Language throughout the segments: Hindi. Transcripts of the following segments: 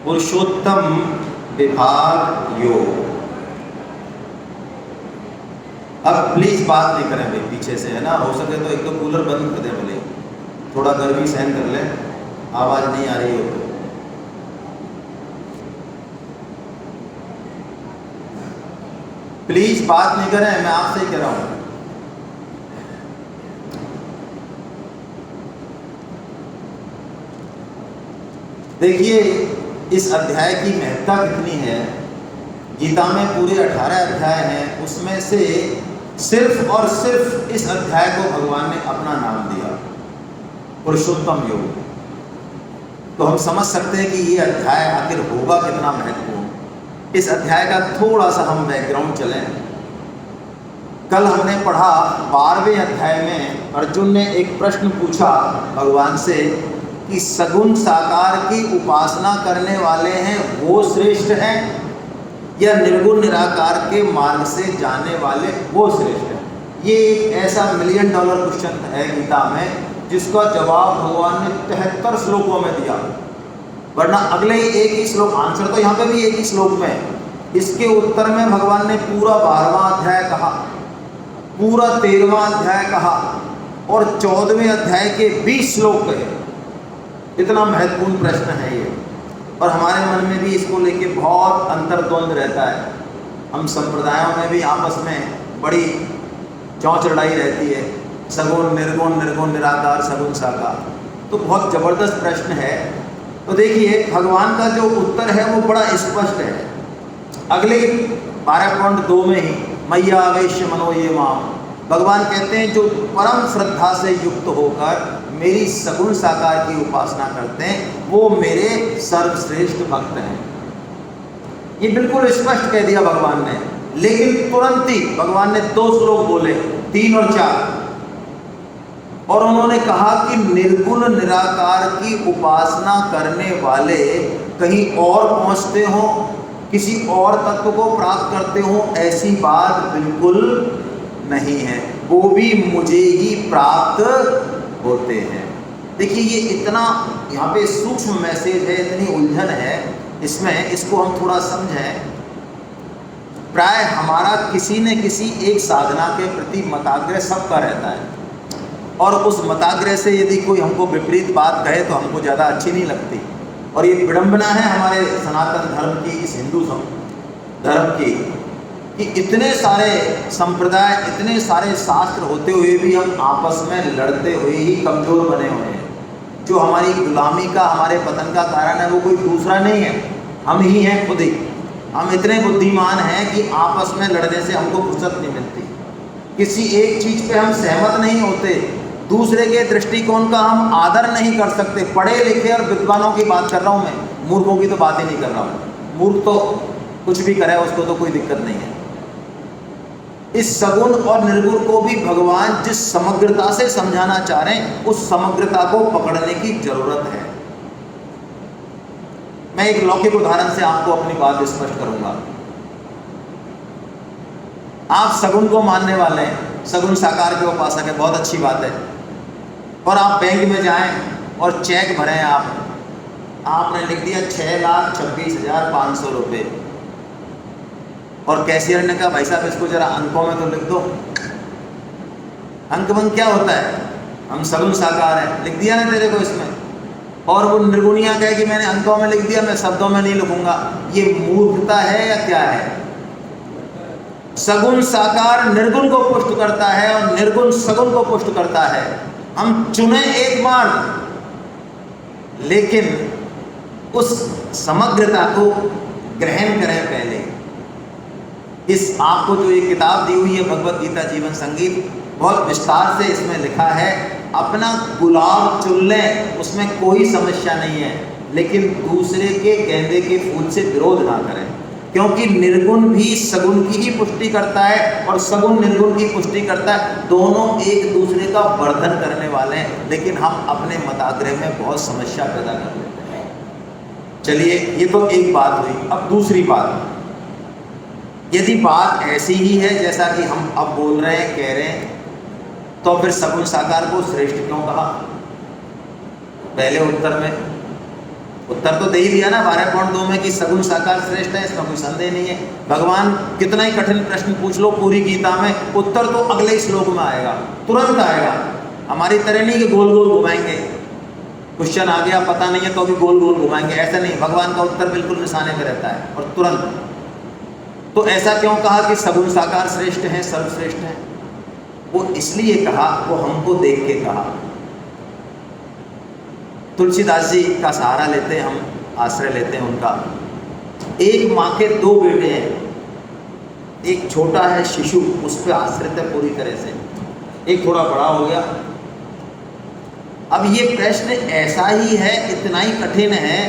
पुरुषोत्तम विभाग योग। अब प्लीज बात नहीं करें भाई पीछे से, है ना, हो सके तो एक तो कूलर बंद कर दें, भले थोड़ा गर्मी सहन कर ले, आवाज नहीं आ रही हो तो। प्लीज बात नहीं करें, मैं आपसे ही कह रहा हूं। देखिए इस अध्याय की महत्ता कितनी है। गीता में पूरे 18 अध्याय हैं, उसमें से सिर्फ और सिर्फ इस अध्याय को भगवान ने अपना नाम दिया, पुरुषोत्तम योग। तो हम समझ सकते हैं कि ये अध्याय आखिर होगा कितना महत्वपूर्ण। इस अध्याय का थोड़ा सा हम बैकग्राउंड चलें। कल हमने पढ़ा 12वें अध्याय में अर्जुन ने एक प्रश्न पूछा भगवान से कि सगुण साकार की उपासना करने वाले हैं वो श्रेष्ठ हैं या निर्गुण निराकार के मार्ग से जाने वाले वो श्रेष्ठ हैं। ये एक ऐसा $1 मिलियन क्वेश्चन है गीता में, जिसका जवाब भगवान ने 73 श्लोकों में दिया। वरना अगले एक ही श्लोक, आंसर तो यहाँ पे भी एक ही श्लोक में है। इसके उत्तर में भगवान ने पूरा 12वां अध्याय कहा, पूरा 13वां अध्याय कहा और 14वें अध्याय के 20 श्लोक कहे। इतना महत्वपूर्ण प्रश्न है ये, और हमारे मन में भी इसको लेके बहुत अंतर्द्वंद रहता है। हम संप्रदायों में भी आपस में बड़ी चौंच लड़ाई रहती है, सगुण निर्गुण, निर्गुण निराकार, सगुण साकार। तो बहुत जबरदस्त प्रश्न है। तो देखिए भगवान का जो उत्तर है वो बड़ा स्पष्ट है। अगले 12.2 में ही मैया आवेश्य मनो ये माम, भगवान कहते हैं जो परम श्रद्धा से युक्त होकर मेरी सगुण साकार की उपासना करते हैं वो मेरे सर्वश्रेष्ठ भक्त हैं। ये बिल्कुल स्पष्ट कह दिया भगवान ने। लेकिन तुरंत ही भगवान ने 2 श्लोक बोले, 3 और 4, और उन्होंने कहा कि निर्गुण निराकार की उपासना करने वाले कहीं और पहुंचते हो, किसी और तत्व को प्राप्त करते हो, ऐसी बात बिल्कुल नहीं है। वो भी मुझे ही प्राप्त होते हैं। देखिए ये इतना यहाँ पे सूक्ष्म मैसेज है, इतनी उलझन है इसमें, इसको हम थोड़ा समझें। प्राय हमारा किसी न किसी एक साधना के प्रति मताग्रह सबका रहता है, और उस मताग्रह से यदि कोई हमको विपरीत बात कहे तो हमको ज़्यादा अच्छी नहीं लगती। और ये विडंबना है हमारे सनातन धर्म की, इस हिंदू धर्म की, कि इतने सारे संप्रदाय, इतने सारे शास्त्र होते हुए भी हम आपस में लड़ते हुए ही कमज़ोर बने हुए हैं। जो हमारी गुलामी का, हमारे पतन का कारण है वो कोई दूसरा नहीं है, हम ही हैं खुद ही। हम इतने बुद्धिमान हैं कि आपस में लड़ने से हमको फुर्सत नहीं मिलती, किसी एक चीज़ पे हम सहमत नहीं होते, दूसरे के दृष्टिकोण का हम आदर नहीं कर सकते। पढ़े लिखे और विद्वानों की बात कर रहा हूँ मैं, मूर्खों की तो बात ही नहीं कर रहा हूँ। मूर्ख तो कुछ भी करे, उसको तो कोई दिक्कत नहीं है। इस सगुण और निर्गुण को भी भगवान जिस समग्रता से समझाना चाह रहे हैं, उस समग्रता को पकड़ने की जरूरत है। मैं एक लौकिक उदाहरण से आपको अपनी बात स्पष्ट करूंगा। आप सगुण को मानने वाले हैं, सगुण साकार के उपासक है, बहुत अच्छी बात है। और आप बैंक में जाएं और चेक भरें, आपने लिख दिया 6,26,500 रुपये, और कैशियर ने कहा भाई साहब इसको जरा अंकों में तो लिख दो। अंक बंक क्या होता है, हम सगुण साकार है, लिख दिया ना तेरे को इसमें। और वो निर्गुणिया कहे कि मैंने अंकों में लिख दिया, मैं शब्दों में नहीं लिखूंगा। ये मूर्खता है या क्या है? सगुण साकार निर्गुण को पुष्ट करता है और निर्गुण सगुण को पुष्ट करता है। हम चुने एक मार्ग, लेकिन उस समग्रता को ग्रहण करें पहले। इस आपको जो ये किताब दी हुई है भगवत गीता जीवन संगीत, बहुत विस्तार से इसमें लिखा है। अपना गुलाब चुन लें, उसमें कोई समस्या नहीं है, लेकिन दूसरे के गेंदे के फूल से विरोध ना करें, क्योंकि निर्गुण भी सगुण की ही पुष्टि करता है और सगुण निर्गुण की पुष्टि करता है। दोनों एक दूसरे का वर्धन करने वाले हैं, लेकिन हम अपने मताग्रह में बहुत समस्या पैदा कर लेते हैं। चलिए ये तो एक बात हुई। अब दूसरी बात, यदि बात ऐसी ही है जैसा कि हम अब बोल रहे हैं, कह रहे हैं, तो फिर सगुण साकार को श्रेष्ठ क्यों कहा? पहले उत्तर में उत्तर तो दे ही दिया ना 12.2 में कि सगुण साकार श्रेष्ठ है, इसमें कोई संदेह नहीं है। भगवान कितना ही कठिन प्रश्न पूछ लो पूरी गीता में, उत्तर तो अगले ही श्लोक में आएगा, तुरंत आएगा। हमारी तरह नहीं कि गोल गोल घुमाएंगे, क्वेश्चन आ गया पता नहीं है तो भी गोल गोल घुमाएंगे, ऐसा नहीं। भगवान का उत्तर बिल्कुल निशाने में रहता है और तुरंत। तो ऐसा क्यों कहा कि सगुण साकार श्रेष्ठ हैं, सर्वश्रेष्ठ हैं? वो इसलिए कहा, वो हमको देख के कहा। तुलसीदास जी का सहारा लेते हैं हम, आश्रय लेते हैं उनका। एक माँ के 2 बेटे हैं, एक छोटा है शिशु, उस पर आश्रित है पूरी तरह से, एक थोड़ा बड़ा हो गया। अब ये प्रश्न ऐसा ही है, इतना ही कठिन है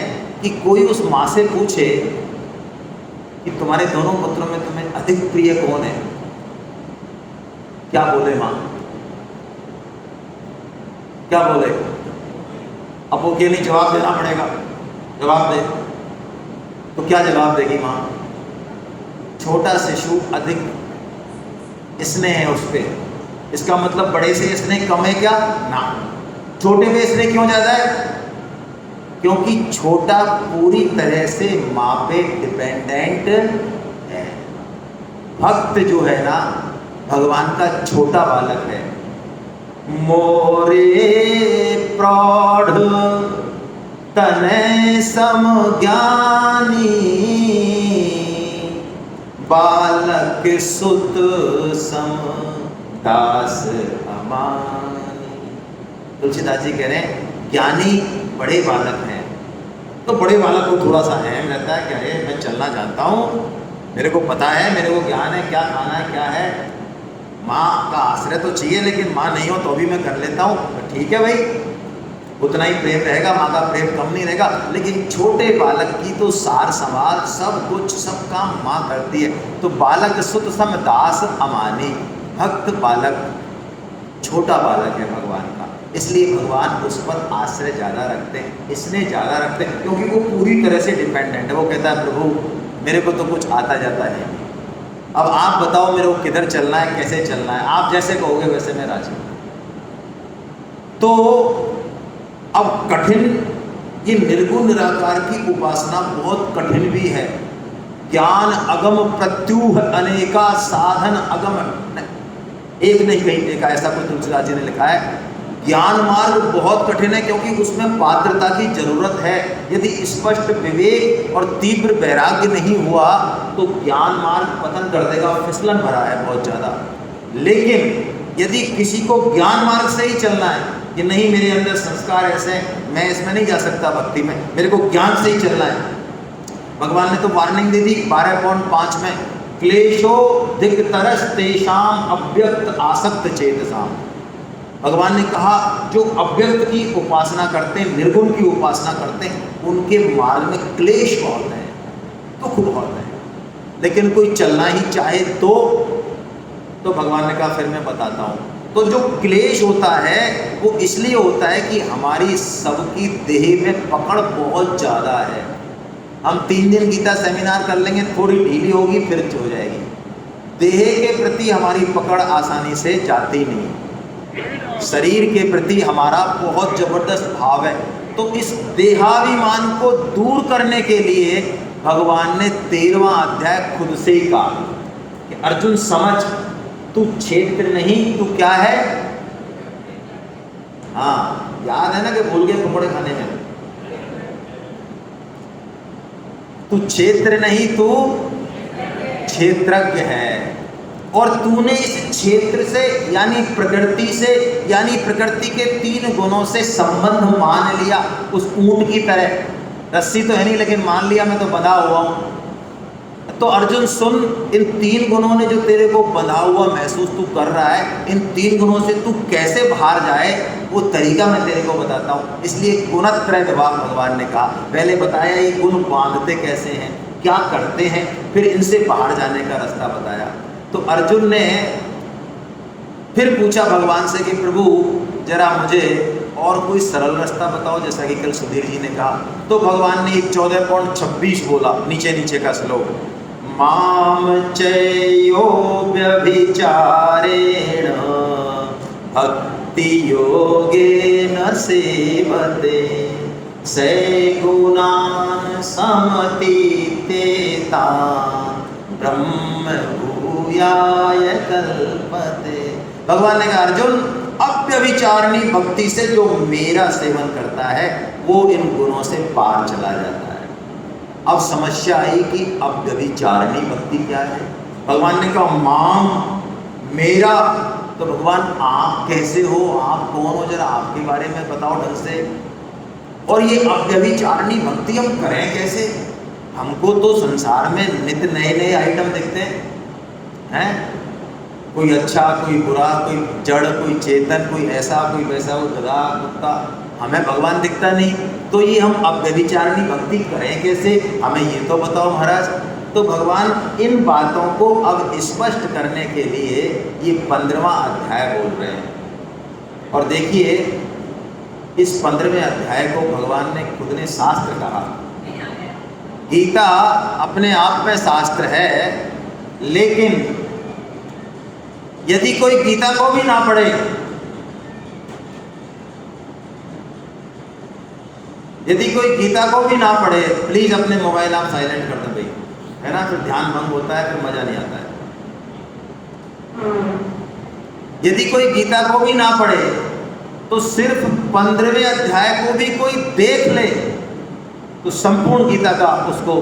कि कोई उस माँ से पूछे कि तुम्हारे दोनों पुत्रों में तुम्हें अधिक प्रिय कौन है, क्या बोले माँ? क्या बोले? अब वो के लिए जवाब देना पड़ेगा, जवाब दे तो क्या जवाब देगी माँ? छोटा शिशु अधिक स्नेह है उस पर, इसका मतलब बड़े से स्नेह कम है क्या? ना। छोटे में स्नेह क्यों ज्यादा है? क्योंकि छोटा पूरी तरह से माँ पे डिपेंडेंट है। भक्त जो है ना, भगवान का छोटा बालक है। मोरे प्रौढ़ तनय सम ज्ञानी, बालक सुत सम दास अमानी। तुलसीदास जी कह रहे हैं ज्ञानी बड़े बालक हैं, तो बड़े बालक को थोड़ा सा अहम रहता है कि अरे मैं चलना जानता हूँ, मेरे को पता है, मेरे को ज्ञान है, क्या खाना है क्या है। माँ का आश्रय तो चाहिए, लेकिन माँ नहीं हो तो भी मैं कर लेता हूँ, तो ठीक है भाई, उतना ही प्रेम रहेगा, माँ का प्रेम कम नहीं रहेगा। लेकिन छोटे बालक की तो सार संभाल सब कुछ, सब काम माँ करती है। तो बालक सुत सम दास अमानी, भक्त बालक छोटा बालक है भगवान का, इसलिए भगवान उस पर आश्रय ज़्यादा रखते हैं, इसने ज़्यादा रखते हैं क्योंकि वो पूरी तरह से डिपेंडेंट है। वो कहता है प्रभु मेरे को तो कुछ आता जाता है, अब आप बताओ मेरे को किधर चलना है, कैसे चलना है, आप जैसे कहोगे वैसे मैं राजी। तो अब कठिन, ये निर्गुण निराकार की उपासना बहुत कठिन भी है। ज्ञान अगम प्रत्यूह अनेका साधन अगम, एक नहीं कहीं देखा ऐसा कोई तुलसीदास जी ने लिखा है। ज्ञान मार्ग बहुत कठिन है क्योंकि उसमें पात्रता की जरूरत है। यदि स्पष्ट विवेक और तीव्र वैराग्य नहीं हुआ तो ज्ञान मार्ग पतन कर देगा, फिसलन भरा है बहुत ज़्यादा। लेकिन यदि किसी को ज्ञान मार्ग से ही चलना है कि नहीं मेरे अंदर संस्कार ऐसे हैं, मैं इसमें नहीं जा सकता भक्ति में, मेरे को ज्ञान से ही चलना है। भगवान ने तो वार्निंग दे दी 12.5 में, क्लेशो दिक्तरस तेषाम अव्यक्त आसक्त चेतसाम। भगवान ने कहा जो अव्यक्त की उपासना करते हैं, निर्गुण की उपासना करते हैं, उनके मार्ग में क्लेश बहुत है, दुख बहुत है। लेकिन कोई चलना ही चाहे तो भगवान ने कहा फिर मैं बताता हूँ। तो जो क्लेश होता है वो इसलिए होता है कि हमारी सबकी देह में पकड़ बहुत ज़्यादा है। हम 3 दिन गीता सेमिनार कर लेंगे, थोड़ी ढीली होगी फिर हो जाएगी। देह के प्रति हमारी पकड़ आसानी से जाती नहीं, शरीर के प्रति हमारा बहुत जबरदस्त भाव है। तो इस देहाभिमान को दूर करने के लिए भगवान ने 13वां अध्याय खुद से ही कहा कि अर्जुन समझ, तू क्षेत्र नहीं, तू क्या है? हाँ याद है ना कि भूल गए पकौड़े खाने में। तू क्षेत्र नहीं, तू क्षेत्रज्ञ है। और तूने इस क्षेत्र से यानी प्रकृति से, यानी प्रकृति के 3 गुणों से संबंध मान लिया। उस ऊंट की तरह, रस्सी तो है नहीं लेकिन मान लिया मैं तो बंधा हुआ हूँ। तो अर्जुन सुन, इन 3 गुणों ने जो तेरे को बंधा हुआ महसूस तू कर रहा है, इन 3 गुणों से तू कैसे बाहर जाए वो तरीका मैं तेरे को बताता हूँ। इसलिए गुणत्रय विभाग भगवान ने कहा, पहले बताया ये गुण बांधते कैसे हैं, क्या करते हैं, फिर इनसे बाहर जाने का रास्ता बताया। तो अर्जुन ने फिर पूछा भगवान से कि प्रभु जरा मुझे और कोई सरल रास्ता बताओ, जैसा कि कल सुधीर जी ने कहा। तो भगवान ने 14.26 बोला, नीचे नीचे का श्लोक, माम चैयो व्यभिचारेण भक्ति योगेन सेवते से गुणान समतीतेतान ब्रह्म भूयाय कल्पते। भगवान ने कहा अर्जुन, अव्यभिचारिणी भक्ति से जो मेरा सेवन करता है वो इन गुणों से पार चला जाता है। अब समस्या आई कि अव्यभिचारिणी भक्ति क्या है। भगवान ने कहा माम, मेरा। तो भगवान आप कैसे हो, आप कौन हो, जरा आपके बारे में बताओ ढंग से। और ये अव्यभिचारिणी भक्ति हम करें कैसे? हमको तो संसार में नित्य नए नए आइटम दिखते हैं, कोई अच्छा कोई बुरा, कोई जड़ कोई चेतन, कोई ऐसा कोई वैसा, कोई गधा कुत्ता, हमें भगवान दिखता नहीं। तो ये हम अव्यभिचारिणी भक्ति करें कैसे, हमें ये तो बताओ महाराज। तो भगवान इन बातों को अब स्पष्ट करने के लिए ये 15वां अध्याय बोल रहे हैं। और देखिए इस 15वें अध्याय को भगवान ने खुद ने शास्त्र कहा। गीता अपने आप में शास्त्र है, लेकिन यदि कोई गीता को भी ना पढ़े, यदि कोई गीता को भी ना पढ़े, प्लीज अपने मोबाइल आप साइलेंट कर दें भाई, है ना, फिर ध्यान भंग होता है, फिर मजा नहीं आता है। यदि कोई गीता को भी ना पढ़े तो सिर्फ 15वें अध्याय को भी कोई देख ले तो संपूर्ण गीता का उसको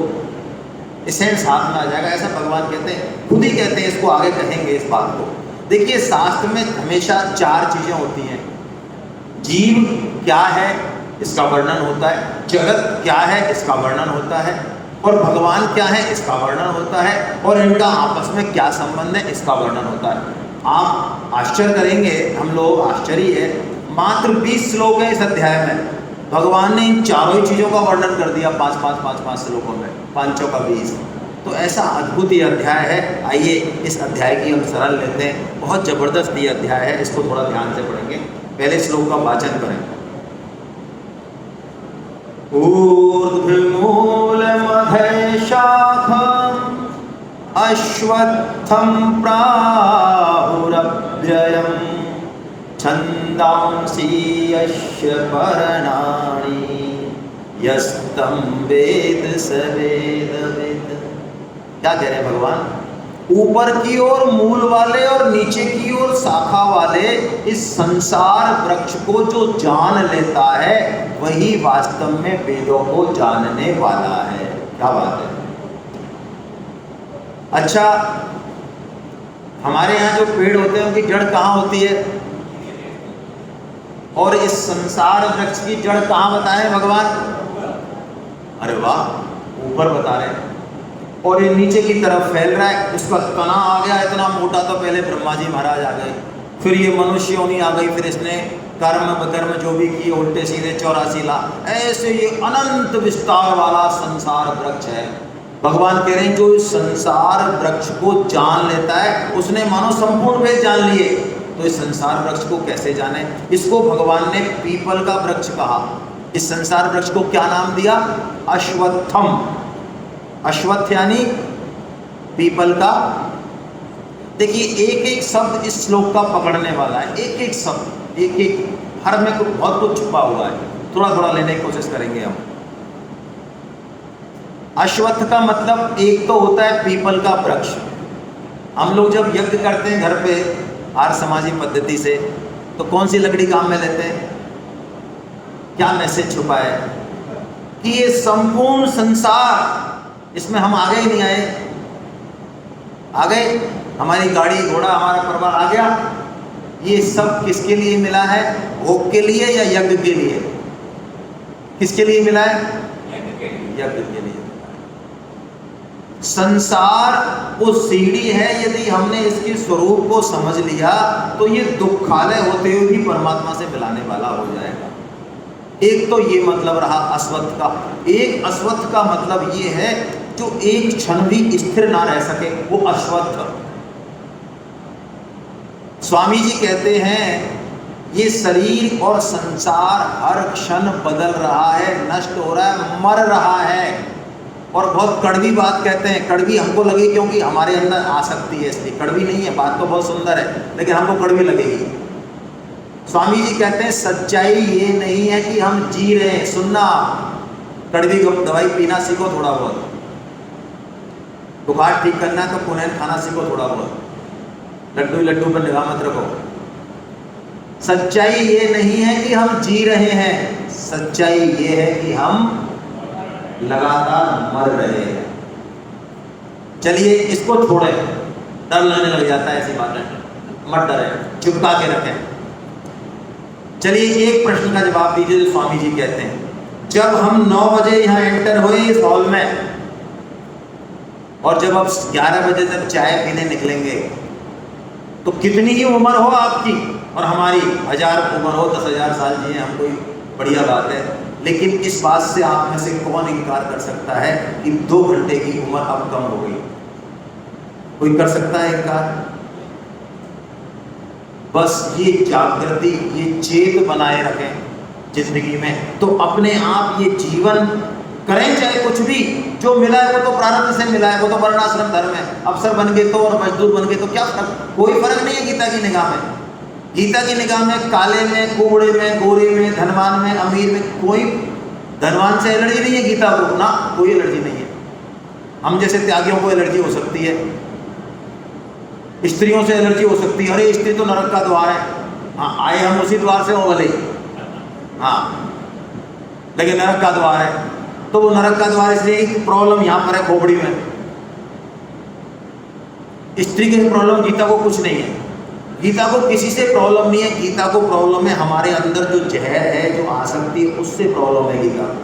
एसेंस हाथ में आ जाएगा। ऐसा भगवान कहते हैं, खुद ही कहते हैं, इसको आगे कहेंगे इस बात को। देखिए शास्त्र में हमेशा 4 चीजें होती हैं। जीव क्या है इसका वर्णन होता है, जगत क्या है इसका वर्णन होता है, और भगवान क्या है इसका वर्णन होता है, और इनका आपस में क्या संबंध है इसका वर्णन होता है। आप आश्चर्य करेंगे, हम लोग आश्चर्य है, मात्र 20 श्लोक है इस अध्याय में, भगवान ने इन चारों ही चीज़ों का वर्णन कर दिया 5 श्लोकों में, 5 चौका 20। तो ऐसा अद्भुत ये अध्याय है। आइए इस अध्याय की हम शरण लेते हैं। बहुत ज़बरदस्त ये अध्याय है, इसको थोड़ा ध्यान से पढ़ेंगे। पहले श्लोक का वाचन करें। ऊर्ध्वमूलमधः शाखम् अश्वत्थं प्राहुरव्ययम् छन्दांसि यस्य पर्णानि यस्तं वेद स वेदवित्। क्या कह रहे हैं भगवान? ऊपर की ओर मूल वाले और नीचे की ओर शाखा वाले इस संसार वृक्ष को जो जान लेता है वही वास्तव में वेदों को जानने वाला है। क्या बात है। अच्छा, हमारे यहाँ जो पेड़ होते हैं उनकी जड़ कहाँ होती है, और इस संसार वृक्ष की जड़ कहाँ बताए भगवान? अरे वाह, ऊपर बता रहे हैं। और ये नीचे की तरफ फैल रहा है, उसका तना आ गया इतना मोटा, तो पहले ब्रह्मा जी महाराज आ गए, फिर ये मनुष्य योनि आ गई, फिर इसने कर्म विकर्म जो भी किए उल्टे सीधे 84 लाख, ऐसे ये अनंत विस्तार वाला संसार वृक्ष है। भगवान कह रहे हैं जो इस संसार वृक्ष को जान लेता है उसने मानो संपूर्ण वेद जान लिए। तो इस संसार वृक्ष को कैसे जाने? इसको भगवान ने पीपल का वृक्ष कहा। इस संसार वृक्ष को क्या नाम दिया? अश्वत्थम। अश्वत्थ यानी पीपल का। देखिए एक एक शब्द इस श्लोक का पकड़ने वाला है, एक एक शब्द, एक एक, हर में को बहुत कुछ छुपा हुआ है। थोड़ा थोड़ा लेने की कोशिश करेंगे हम। अश्वत्थ का मतलब एक तो होता है पीपल का वृक्ष। हम लोग जब यज्ञ करते हैं घर पे आर्य समाजी पद्धति से, तो कौन सी लकड़ी काम में लेते हैं? क्या मैसेज छुपा है कि ये संपूर्ण संसार, इसमें हम आगे ही नहीं आए, आ गए, हमारी गाड़ी घोड़ा हमारा परिवार आ गया, ये सब किसके लिए मिला है? भोग के लिए या यज्ञ के लिए? किसके लिए मिला है? यज्ञ के लिए। संसार वो सीढ़ी है, यदि हमने इसके स्वरूप को समझ लिया तो ये दुखालय होते हुए भी परमात्मा से मिलाने वाला हो जाएगा। एक तो ये मतलब रहा अश्वत्थ का। एक अश्वत्थ का मतलब ये है जो एक क्षण भी स्थिर ना रह सके, वो अश्वत्थ। स्वामी जी कहते हैं ये शरीर और संसार हर क्षण बदल रहा है, नष्ट हो रहा है, मर रहा है। और बहुत कड़वी बात कहते हैं, कड़वी हमको लगी क्योंकि हमारे अंदर आ सकती है, इसलिए कड़वी नहीं है, बात तो बहुत सुंदर है लेकिन हमको कड़वी लगेगी। स्वामी जी कहते हैं सच्चाई ये नहीं है कि हम जी रहे हैं। सुनना, कड़वी दवाई पीना सीखो थोड़ा बहुत, बुखार ठीक करना है तो कुनैन खाना सीखो थोड़ा बहुत, लड्डू पर निगाह मत रखो। सच्चाई ये नहीं है कि हम जी रहे हैं, सच्चाई ये है कि हम लगातार मर रहे हैं। चलिए इसको छोड़े, डर लगने लग जाता है ऐसी बातें, मत डरे, चुपका के रखें। चलिए एक प्रश्न का जवाब दीजिए जो स्वामी जी कहते हैं, जब हम 9 बजे यहाँ एंटर हुए इस हॉल में, और जब आप 11 बजे तक चाय पीने निकलेंगे, तो कितनी ही उम्र हो आपकी और हमारी, 1000 उम्र हो, 10,000 साल जिए हम, कोई बढ़िया बात है। लेकिन इस बात से आप में से कौन इनकार कर सकता है कि 2 घंटे की उम्र अब कम हो गई? कोई कर सकता है इनकार? बस ये जागृति, ये चेत बनाए रखें जिंदगी में, तो अपने आप ये जीवन करें, चाहे कुछ भी जो मिला है वो तो प्रारब्ध से मिला है, वो तो वर्णाश्रम धर्म है। अफसर बन गए तो और मजदूर बन गए तो क्या फर्क, कोई फर्क नहीं है गीता की निगाह में। गीता की निगाह में काले में, कुबड़े में, गोरे में, धनवान में, अमीर में, कोई धनवान से एलर्जी नहीं है गीता को ना, कोई एलर्जी नहीं है। हम जैसे त्यागियों को एलर्जी हो सकती है, स्त्रियों से एलर्जी हो सकती है, अरे स्त्री तो नरक का द्वार है। हाँ, आए हम उसी द्वार से हो भले, हाँ, लेकिन नरक का द्वार है तो वो नरक का द्वार इसलिए प्रॉब्लम यहाँ पर है खोपड़ी में। स्त्री की प्रॉब्लम गीता को कुछ नहीं है, गीता को किसी से प्रॉब्लम नहीं है। गीता को प्रॉब्लम है हमारे अंदर जो जहर है, जो आसक्ति है, उससे प्रॉब्लम है गीता को।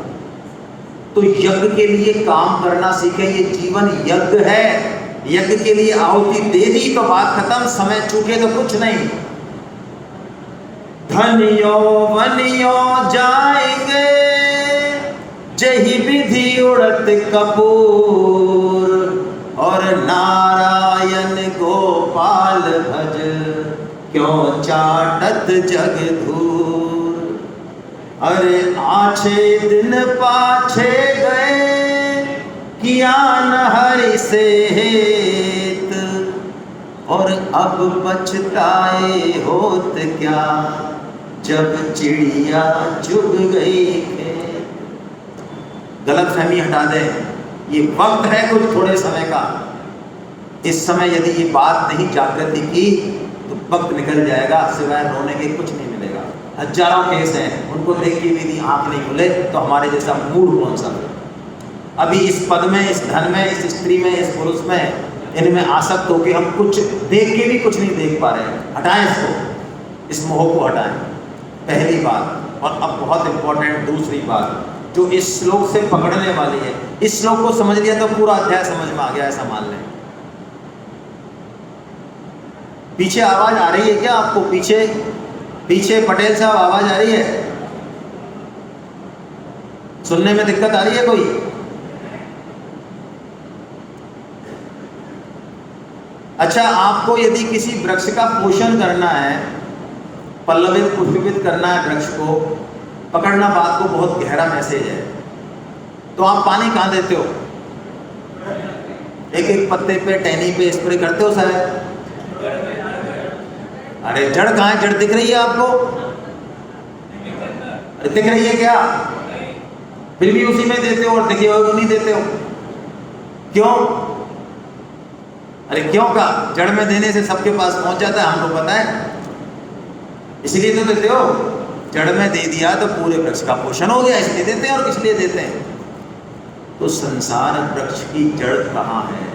तो यज्ञ के लिए काम करना सीखे, ये जीवन यज्ञ है, यज्ञ के लिए आहुति दे दी तो बात खत्म, समय चूके तो कुछ नहीं। धनियो वनियो जाएंगे, जही विधि उड़त कपूर, और नारायण गोपाल भज, क्यों चाटत जग धूर। अरे आछे दिन पाछे गए, किया न हरि से हेत, और अब पछताए होत क्या, जब चिड़िया चुग गई खेत। गलत फहमी हटा दें, ये वक्त है कुछ थोड़े समय का। इस समय यदि ये बात नहीं जागृति की तो वक्त निकल जाएगा, सिवाय रोने के कुछ नहीं मिलेगा। हजारों केस हैं, उनको देख के भी आंख नहीं खुले तो हमारे जैसा मूड कौन सा। अभी इस पद में, इस धन में, इस स्त्री में, इस पुरुष में, इनमें आसक्त होकर हम कुछ देख के भी कुछ नहीं देख पा रहे हैं। हटाएं इसको, इस मोह को हटाएं, पहली बात। और अब बहुत इंपॉर्टेंट दूसरी बात जो इस श्लोक से पकड़ने वाली है। इस श्लोक को समझ लिया तो पूरा अध्याय समझ में आ गया, ऐसा मान लें। पीछे आवाज आ रही है क्या आपको? पीछे पटेल साहब आवाज आ रही है? सुनने में दिक्कत आ रही है कोई? अच्छा, आपको यदि किसी वृक्ष का पोषण करना है, पल्लवित पुष्पित करना है वृक्ष को, पकड़ना बात को बहुत गहरा मैसेज है, तो आप पानी कहाँ देते हो? एक एक पत्ते पे, टहनी पे स्प्रे करते हो शायद। अरे जड़ कहाँ है? जड़ दिख रही है आपको? अरे दिख रही है क्या? फिर भी उसी में देते हो और दिखे हुए को नहीं देते हो, क्यों? अरे क्यों का? जड़ में देने से सबके पास पहुंच जाता है, हमको पता है, इसलिए तो देते हो। जड़ में दे दिया तो पूरे वृक्ष का पोषण हो गया, इसलिए देते हैं। और किस लिए देते हैं? तो संसार वृक्ष की जड़ कहाँ है?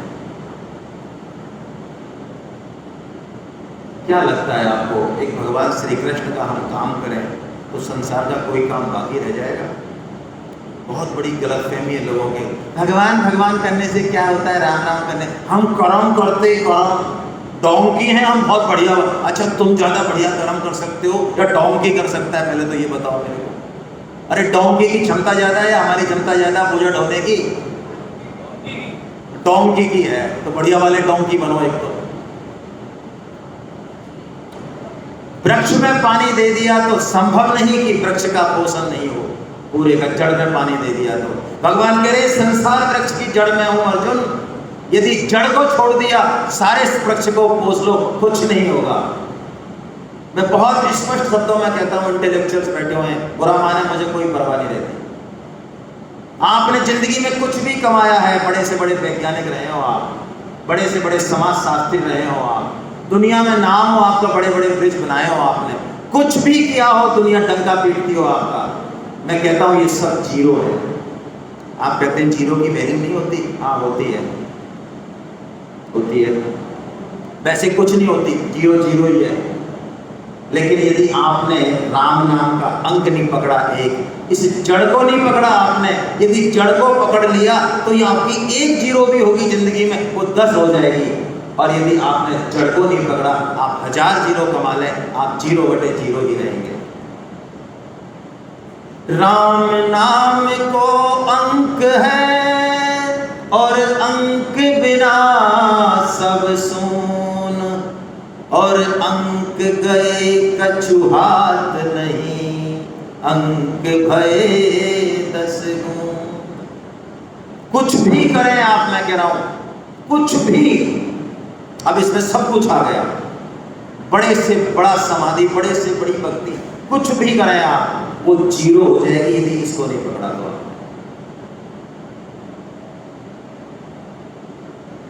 क्या लगता है आपको? एक भगवान श्री कृष्ण का हम काम करें तो संसार का कोई काम बाकी रह जाएगा? बहुत बड़ी गलतफहमी है लोगों के। भगवान भगवान करने से क्या होता है? राम राम करने, हम कर्म करते, कर्म डोंकी हैं हम, बहुत बढ़िया। अच्छा, तुम ज़्यादा बढ़िया कर्म कर सकते हो या डोंकी कर सकता है? पहले तो ये बताओ मेरे को। अरे डोंकी की क्षमता ज़्यादा है या हमारी क्षमता ज़्यादा बोझा ढोने की? डोंकी की है, तो बढ़िया वाले डोंकी बनो। एक तो वृक्ष में पानी दे दिया तो संभव नहीं कि वृक्ष का पोषण नहीं हो, पूरे का जड़ में पानी दे दिया तो। भगवान कह रहे संसार वृक्ष की जड़ में हूं अर्जुन, यदि जड़ को छोड़ दिया सारे वृक्ष को पोष लो, कुछ नहीं होगा। मैं बहुत स्पष्ट शब्दों में कहता हूँ, इंटेलेक्चुअल्स बैठे हुए हैं, बुरा माने मुझे कोई परवाह नहीं रहती। आपने जिंदगी में कुछ भी कमाया है, बड़े से बड़े वैज्ञानिक रहे हो आप, बड़े से बड़े समाज शास्त्री रहे हो आप, दुनिया में नाम हो आपका, बड़े बड़े ब्रिज बनाए हो आपने, कुछ भी किया हो, दुनिया डंका पीटती हो आपका, मैं कहता हूँ ये सब जीरो है। आप कहते हैं जीरो की वैल्यू नहीं होती, हाँ होती है, होती है। वैसे कुछ नहीं होती, जीरो जीरो ही है। लेकिन यदि आपने राम नाम का अंक नहीं पकड़ा, एक इस जड़ को नहीं पकड़ा आपने, यदि जड़ को पकड़ लिया तो ये आपकी एक जीरो भी होगी जिंदगी में, वो 10 हो जाएगी। और यदि आपने जड़ को नहीं पकड़ा, आप 1000 जीरो कमा लें, आप 0/0 ही रहेंगे। राम नाम को अंक है और अंक बिना सब सून, और अंक गए कछु हाथ नहीं, अंक भये 10 गुण। कुछ भी करें आप, मैं कह रहा हूं कुछ भी, अब इसमें सब कुछ आ गया, बड़े से बड़ा समाधि, बड़े से बड़ी भक्ति, कुछ भी करें आप, वो जीरो हो जाएगी यदि इसको नहीं पकड़ा तो।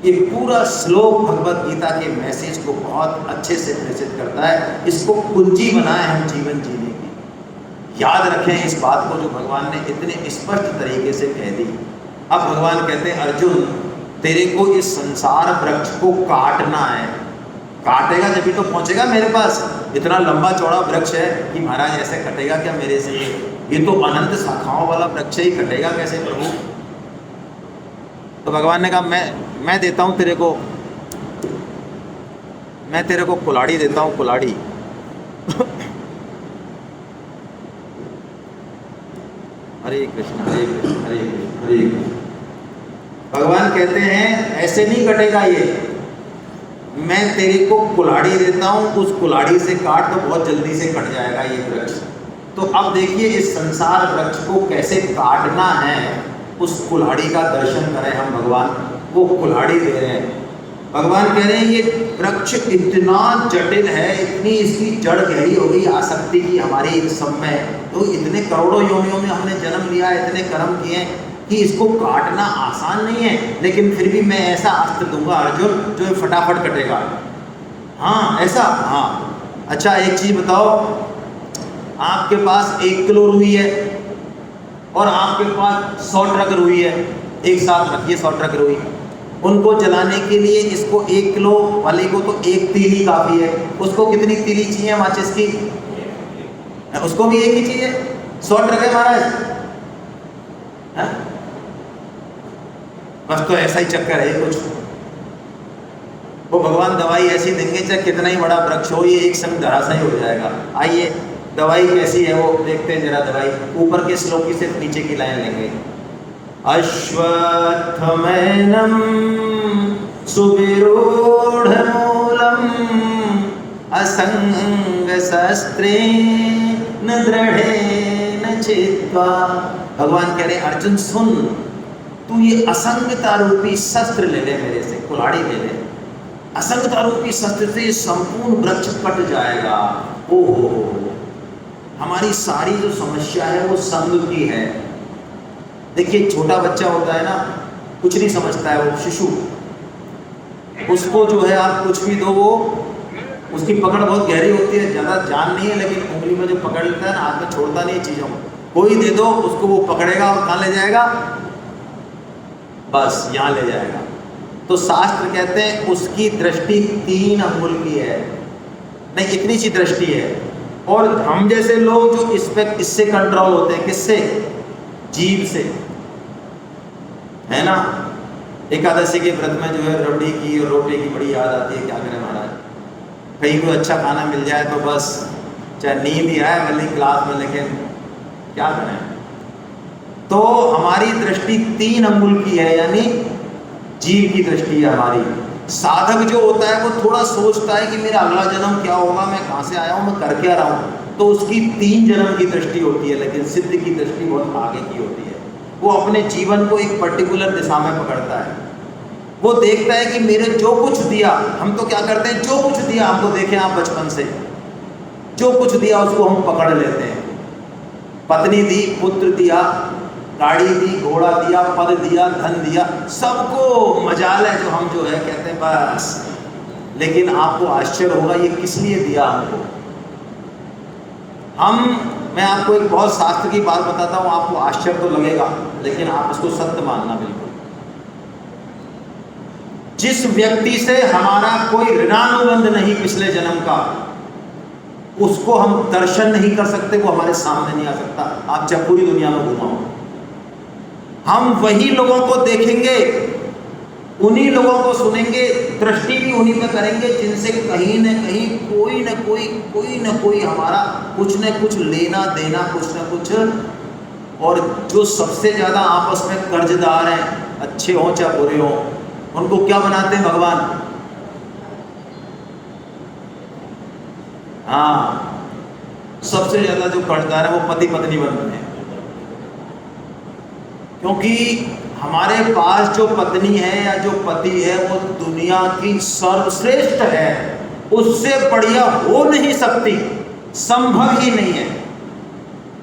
ये पूरा श्लोक भगवत गीता के मैसेज को बहुत अच्छे से प्रेषित करता है। इसको कुंजी बनाए हम जीवन जीने की। याद रखें इस बात को जो भगवान ने इतने स्पष्ट तरीके से कह दी। अब भगवान कहते हैं, अर्जुन तेरे को इस संसार वृक्ष को काटना है, काटेगा जब भी तो पहुंचेगा मेरे पास। इतना लंबा चौड़ा वृक्ष है कि महाराज ऐसे कटेगा क्या मेरे से? ये तो अनंत शाखाओं वाला वृक्ष ही कटेगा कैसे प्रभु? तो भगवान ने कहा मैं देता हूँ तेरे को, मैं तेरे को कुल्हाड़ी देता हूँ, कुल्हाड़ी। हरे कृष्ण हरे कृष्ण हरे कृष्ण हरे कृष्ण। भगवान कहते हैं ऐसे नहीं कटेगा ये, मैं तेरे को कुल्हाड़ी देता हूँ, उस कुल्हाड़ी से काट तो बहुत जल्दी से कट जाएगा ये वृक्ष। तो अब देखिए इस संसार वृक्ष को कैसे काटना है, उस कुल्हाड़ी का दर्शन करें हम। भगवान वो कुल्हाड़ी दे रहे हैं। भगवान कह रहे हैं ये वृक्ष इतना जटिल है, इतनी इसकी जड़ गहरी हो गई आसक्ति की हमारी इस सब में, तो इतने करोड़ों योनियों में हमने जन्म लिया, इतने कर्म किए कि इसको काटना आसान नहीं है। लेकिन फिर भी मैं ऐसा अस्त्र दूंगा अर्जुन जो फटाफट कटेगा। हाँ ऐसा, हाँ अच्छा एक चीज बताओ, आपके पास 1 किलो रुई है और आपके पास 100 ट्रक रुई है, एक साथ रखिए 100 ट्रक रुई, उनको जलाने के लिए इसको 1 किलो वाले को तो 1 तीली काफ़ी है, उसको कितनी तीली चाहिए माचिस की? उसको भी एक ही चाहिए। 100 ट्रक है महाराज, बस तो ऐसा ही चक्कर है कुछ। वो भगवान दवाई ऐसी देंगे चाहे कितना ही बड़ा वृक्ष हो, ये एक संग धराशायी हो जाएगा। आइए दवाई कैसी है वो देखते हैं जरा। दवाई ऊपर के श्लोक की सिर्फ नीचे की लाइन लेंगे। अश्वत्थमेनं सुविरूढ़मूलम् असंगशस्त्रेण दृढ़ेन चित्वा। भगवान कह रहे अर्जुन सुन, तू ये असंगता रूपी शस्त्र ले ले मेरे से, कुल्हाड़ी ले ले। असंगता रूपी शस्त्र से संपूर्ण वृक्ष कट जाएगा। ओहो, हमारी सारी जो समस्या है वो संग की है। देखिए छोटा बच्चा होता है ना, कुछ नहीं समझता है, वो शिशु, उसको जो है आप कुछ भी दो, वो उसकी पकड़ बहुत गहरी होती है, ज़्यादा जान नहीं है, लेकिन उंगली में जो पकड़ लेता है ना, हाथ में छोड़ता नहीं चीज़ों को। कोई दे दो उसको, वो पकड़ेगा और कहाँ ले जाएगा? बस यहाँ ले जाएगा। तो शास्त्र कहते हैं उसकी दृष्टि 3 अंगुल की है, नहीं इतनी सी दृष्टि है। और हम जैसे लोग जो इससे कंट्रोल होते हैं, किससे? जीभ से, है ना। एकादशी के व्रत में जो है रबड़ी की और रोटी की बड़ी याद आती है। क्या करें महाराज, कहीं कोई अच्छा खाना मिल जाए तो बस, चाहे नींद ही आए भले क्लास में, लेकिन क्या करें। तो हमारी दृष्टि 3 अंगुल की है, यानी जीव की दृष्टि है हमारी। साधक जो होता है वो थोड़ा सोचता है कि मेरा अगला जन्म क्या होगा, मैं कहाँ से आया हूँ, मैं कर क्या रहा हूँ, तो उसकी 3 जन्म की दृष्टि होती है। लेकिन सिद्ध की दृष्टि बहुत आगे की होती है। वो अपने जीवन को एक पर्टिकुलर दिशा में पकड़ता है। वो देखता है कि मेरे जो कुछ दिया, हम तो क्या करते हैं, जो कुछ दिया हमको देखें आप बचपन से, जो कुछ दिया उसको हम पकड़ लेते हैं। पत्नी दी, पुत्र दिया, गाड़ी दी, घोड़ा दिया, पद दिया, धन दिया, सबको मजाल है जो हम जो है कहते हैं बस। लेकिन आपको आश्चर्य होगा ये किस लिए दिया हमको। मैं आपको एक बहुत शास्त्र की बात बताता हूँ, आपको आश्चर्य तो लगेगा लेकिन आप इसको सत्य मानना बिल्कुल। जिस व्यक्ति से हमारा कोई ऋणानुबंध नहीं पिछले जन्म का, उसको हम दर्शन नहीं कर सकते, वो हमारे सामने नहीं आ सकता। आप जब पूरी दुनिया में घुमाओ, हम वही लोगों को देखेंगे, उन्हीं लोगों को सुनेंगे, दृष्टि भी उन्हीं पे करेंगे जिनसे कहीं न कहीं कोई न कोई हमारा कुछ न कुछ लेना देना, कुछ न कुछ। और जो सबसे ज़्यादा आपस में कर्जदार हैं, अच्छे हों चाहे बुरे हों, उनको क्या बनाते हैं भगवान? हाँ, सबसे ज़्यादा जो कर्जदार है वो पति पत्नी बनते हैं। क्योंकि हमारे पास जो पत्नी है या जो पति है वो दुनिया की सर्वश्रेष्ठ है, उससे बढ़िया हो नहीं सकती, संभव ही नहीं है।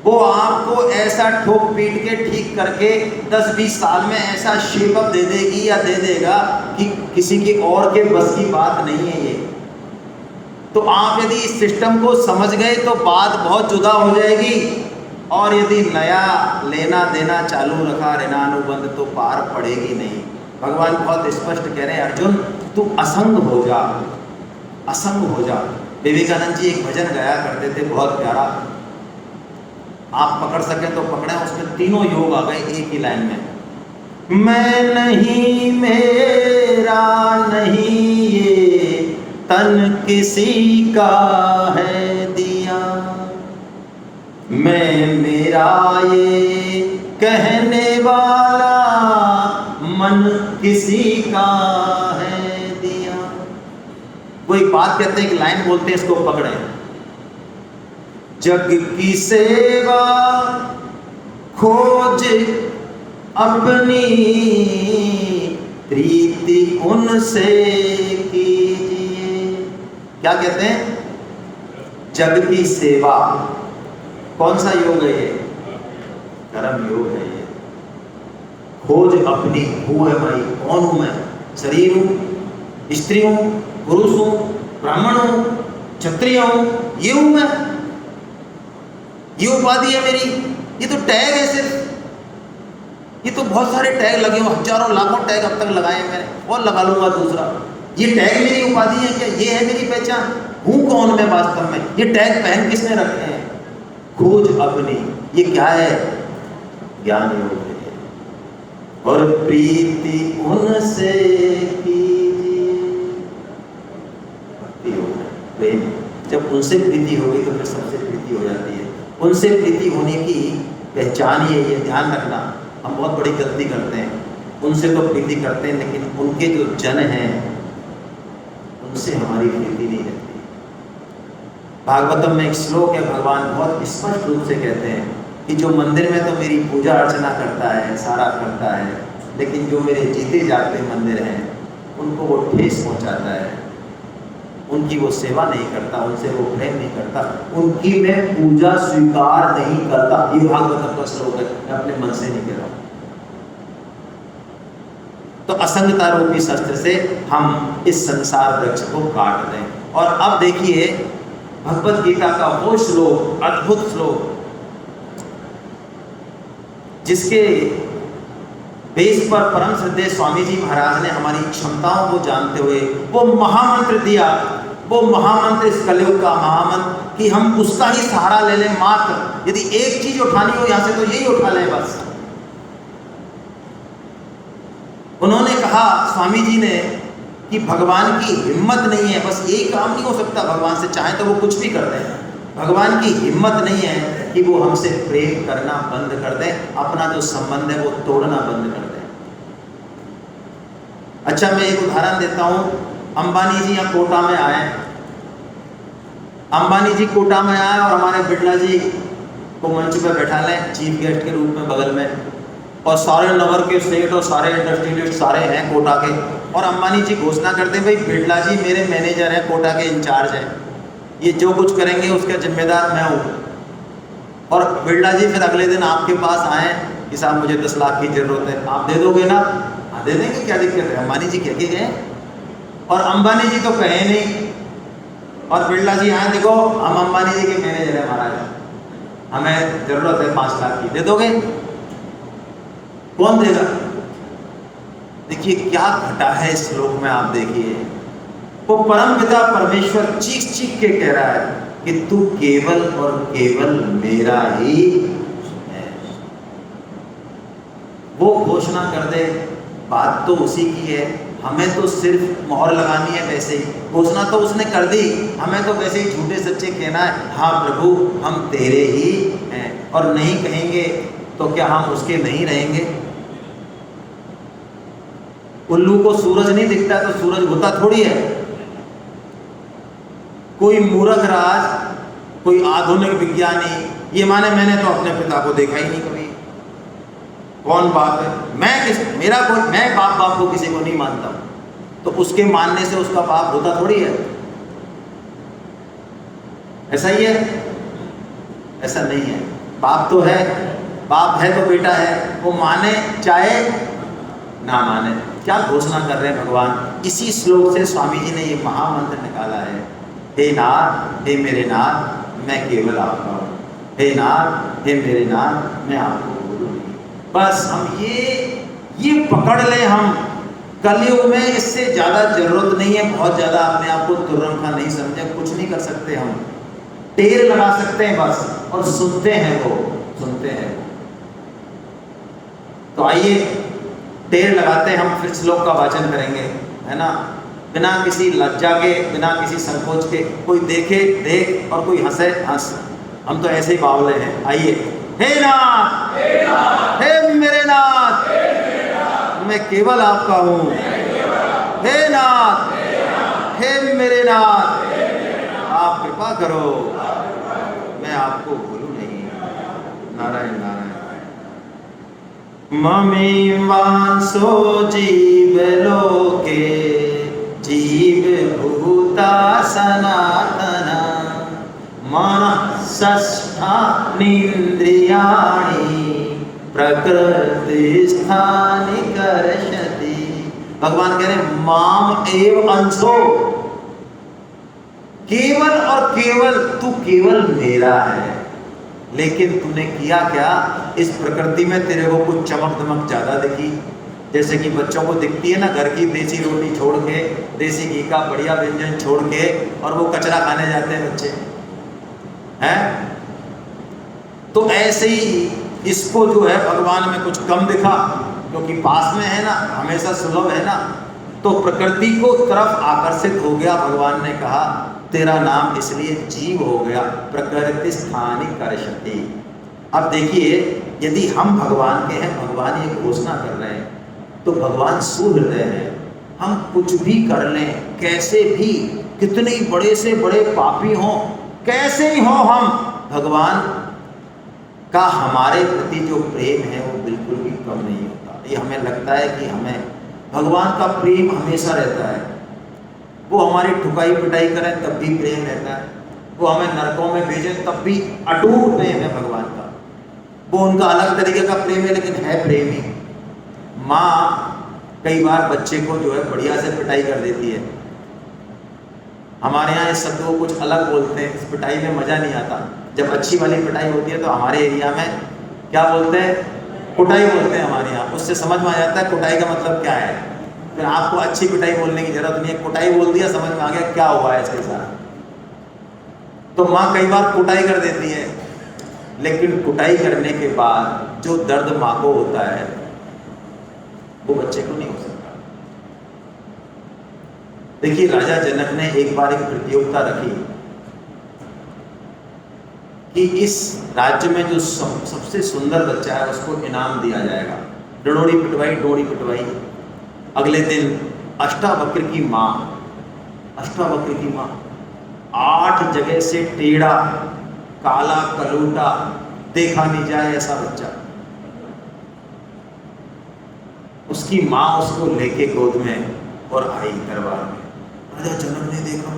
वो आपको ऐसा ठोक पीट के ठीक करके 10-20 साल में ऐसा शेपअप दे देगी या दे देगा कि किसी के और के बस की बात नहीं है ये। तो आप यदि इस सिस्टम को समझ गए तो बात बहुत जुदा हो जाएगी। और यदि नया लेना देना चालू रखा ऋणानुबंध तो पार पड़ेगी नहीं। भगवान बहुत स्पष्ट कह रहे हैं, अर्जुन तू असंग हो जा, असंग हो जा। विवेकानंद जी एक भजन गाया करते थे बहुत प्यारा, आप पकड़ सके तो पकड़े, उसमें तीनों योग आ गए एक ही लाइन में। मैं नहीं, मेरा नहीं, ये तन किसी का है दिया, मैं मेरा ये कहने वाला मन किसी का है दिया। वो एक बात कहते हैं, एक लाइन बोलते हैं, इसको पकड़े। जग की सेवा खोज अपनी, प्रीति उनसे कीजिए। क्या कहते हैं? जग की सेवा। कौन सा योग है ये? कर्म योग है ये। खोज अपनी, हूँ है भाई, कौन हूं मैं? शरीर हूं, स्त्री हूं, पुरुष हूं, ब्राह्मण हूं, क्षत्रिय हूं, ये हूं मैं, ये उपाधि है मेरी, ये तो टैग है सिर्फ। ये तो बहुत सारे टैग लगे हो, हजारों लाखों टैग अब तक लगाए मैंने, और लगा लूंगा दूसरा। ये टैग मेरी उपाधि है क्या? ये है मेरी पहचान? हूं कौन मैं वास्तव में? ये टैग पहन किसने रखे हैं? खोज अपनी, ये क्या है? ज्ञान योग है। और प्रीति उनसे कीजिए, भक्ति योग है, प्रेम। जब उनसे प्रीति होगी तो फिर सबसे प्रीति हो जाती है। उनसे प्रीति होने की पहचान ही है ये, ध्यान रखना। हम बहुत बड़ी गलती करते हैं, उनसे तो प्रीति करते हैं लेकिन उनके जो जन हैं उनसे हमारी प्रीति नहीं रहती। भागवतम में एक श्लोक है, भगवान बहुत स्पष्ट रूप से कहते हैं कि जो मंदिर में तो मेरी पूजा अर्चना करता है, सारा करता है, लेकिन जो मेरे जीते जागते मंदिर हैं उनको वो ठेस पहुंचाता है, उनकी वो सेवा नहीं करता, उनसे वो प्रेम नहीं करता, उनकी मैं पूजा स्वीकार नहीं करता। ये भागवतम का श्लोक है, मैं अपने मन से नहीं कह रहा हूँ। तो असंगता रूपी शस्त्र से हम इस संसार वृक्ष को काट दें। और अब देखिए भगवत गीता का वो श्लोक, अद्भुत श्लोक, जिसके बेस पर परम श्रद्धेय स्वामी जी महाराज ने हमारी क्षमताओं को जानते हुए वो महामंत्र दिया, वो महामंत्र इस कलयुग का महामंत्र कि हम उसका ही सहारा ले लें। मात्र यदि एक चीज उठानी हो यहां से तो यही उठा लें बस। उन्होंने कहा स्वामी जी ने कि भगवान की हिम्मत नहीं है, बस यही काम नहीं हो सकता भगवान से, चाहे तो वो कुछ भी कर दें, भगवान की हिम्मत नहीं है कि वो हमसे प्रेम करना बंद कर दें, अपना जो संबंध है वो तोड़ना बंद कर दें। अच्छा, मैं एक उदाहरण देता हूं। अंबानी जी यहाँ कोटा में आए, अंबानी जी कोटा में आए और हमारे बिरला जी को मंच पर बैठा लें चीफ गेस्ट के रूप में बगल में, और सारे नगर के सेठ और सारे इंडस्ट्रियलिस्ट सारे हैं कोटा के, और अंबानी जी घोषणा करते हैं भाई बिरला जी मेरे मैनेजर हैं, कोटा के इंचार्ज हैं। ये जो कुछ करेंगे उसका जिम्मेदार मैं हूँ। और बिरला जी फिर अगले दिन आपके पास आए कि साहब मुझे 10 लाख की जरूरत है, आप दे दोगे ना? हाँ दे देंगे, क्या दिक्कत है। अंबानी जी कह के गए और अंबानी जी तो कहे नहीं। और बिरला जी आए, देखो हम अंबानी जी के मैनेजर है महाराज, हमें जरूरत है 5 लाख की, दे दोगे? कौन देगा? देखिए क्या घटा है इस श्लोक में, आप देखिए वो परम पिता परमेश्वर चीख चीख के कह रहा है कि तू केवल और केवल मेरा ही है। वो घोषणा कर दे, बात तो उसी की है, हमें तो सिर्फ मोहर लगानी है। वैसे ही घोषणा तो उसने कर दी, हमें तो वैसे ही झूठे सच्चे कहना है, हाँ प्रभु हम तेरे ही हैं। और नहीं कहेंगे तो क्या हम उसके नहीं रहेंगे? उल्लू को सूरज नहीं दिखता तो सूरज होता थोड़ी है। कोई मूर्ख राज, कोई आधुनिक विज्ञानी ये माने मैंने तो अपने पिता को देखा ही नहीं कभी। कौन बाप है? मैं बाप को किसी को नहीं मानता, तो उसके मानने से उसका बाप होता थोड़ी है। ऐसा ही है? ऐसा नहीं है। बाप तो है, बाप है तो बेटा है, वो माने चाहे ना माने। क्या घोषणा कर रहे हैं भगवान? इसी श्लोक से स्वामी जी ने ये महामंत्र निकाला है, हे नाथ, हे मेरे नाथ, मैं केवल आपका हूँ। हे नाथ, हे मेरे नाथ, मैं आपको बोलूँ नहीं। बस हम ये पकड़ लें। हम कलयुग में इससे ज़्यादा जरूरत नहीं है। बहुत ज़्यादा अपने आप को तुर्रम नहीं समझे, कुछ नहीं कर सकते। हम टेर लगा सकते हैं बस, और सुनते हैं वो, सुनते हैं। तो आइए टेर लगाते हैं, हम फिर श्लोक का वाचन करेंगे, है ना, बिना किसी लज्जा के, बिना किसी संकोच के। कोई देखे देख और कोई हंसे हंस, हम तो ऐसे ही बावले हैं। आइए, हे नाथ, हे मेरे नाथ, मैं केवल आपका हूँ। हे नाथ, हे मेरे नाथ, आप कृपा करो, मैं आपको भूलूं नहीं। नारायण नारायण। ममी वांसो जीव लोके जीव भूता सनातना मनः षष्ठानीन्द्रियाणि प्रकृति स्थानि कर्षति। भगवान कह रहे हैं माम एव अंशो, केवल और केवल तू केवल मेरा है। लेकिन तूने किया क्या? इस प्रकृति में तेरे को कुछ चमक दमक ज्यादा दिखी, जैसे कि बच्चों को दिखती है ना, घर की देसी रोटी छोड़ के, देसी घी का बढ़िया व्यंजन छोड़ के, और वो कचरा खाने जाते हैं बच्चे, हैं? तो ऐसे ही इसको जो है भगवान में कुछ कम दिखा, क्योंकि पास में है ना, हमेशा सुलभ है ना, तो प्रकृति को तरफ आकर्षित हो गया। भगवान ने कहा तेरा नाम इसलिए जीव हो गया, प्रकृति स्थानि कर्षति। अब देखिए, यदि हम भगवान के हैं, भगवान ये घोषणा कर रहे हैं, तो भगवान सुहृदय हैं। हम कुछ भी कर लें, कैसे भी, कितने बड़े से बड़े पापी हों, कैसे ही हो, हम भगवान का हमारे प्रति जो प्रेम है वो बिल्कुल भी कम नहीं होता। ये हमें लगता है कि हमें भगवान का प्रेम हमेशा रहता है। वो हमारी ठुकाई पिटाई करें तब भी प्रेम रहता है, वो हमें नरकों में भेजें तब भी अटूट प्रेम है भगवान का। वो उनका अलग तरीके का प्रेम है, लेकिन है प्रेम ही। माँ कई बार बच्चे को जो है बढ़िया से पिटाई कर देती है। हमारे यहाँ इस शब्द को कुछ अलग बोलते हैं, इस पिटाई में मज़ा नहीं आता। जब अच्छी वाली पिटाई होती है तो हमारे एरिया में क्या बोलते हैं? कुटाई बोलते हैं हमारे यहाँ। उससे समझ में आ जाता है कुटाई का मतलब क्या है। फिर आपको अच्छी पिटाई बोलने की जरूरत नहीं है, कुटाई बोल दिया, समझ में आ गया क्या हुआ है इसके साथ। तो माँ कई बार कुटाई कर देती है, लेकिन कुटाई करने के बाद जो दर्द माँ को होता है वो बच्चे को नहीं हो सकता। देखिए, राजा जनक ने एक बार एक प्रतियोगिता रखी कि इस राज्य में जो सबसे सुंदर बच्चा है उसको इनाम दिया जाएगा। डोरी पिटवाई, डोरी पिटवाई। अगले दिन अष्टावक्र की माँ 8 जगह से टेढ़ा, काला, कलूटा, देखा नहीं जाए ऐसा बच्चा, उसकी माँ उसको लेके गोद में और आई दरबार में। राजा जनक ने देखा,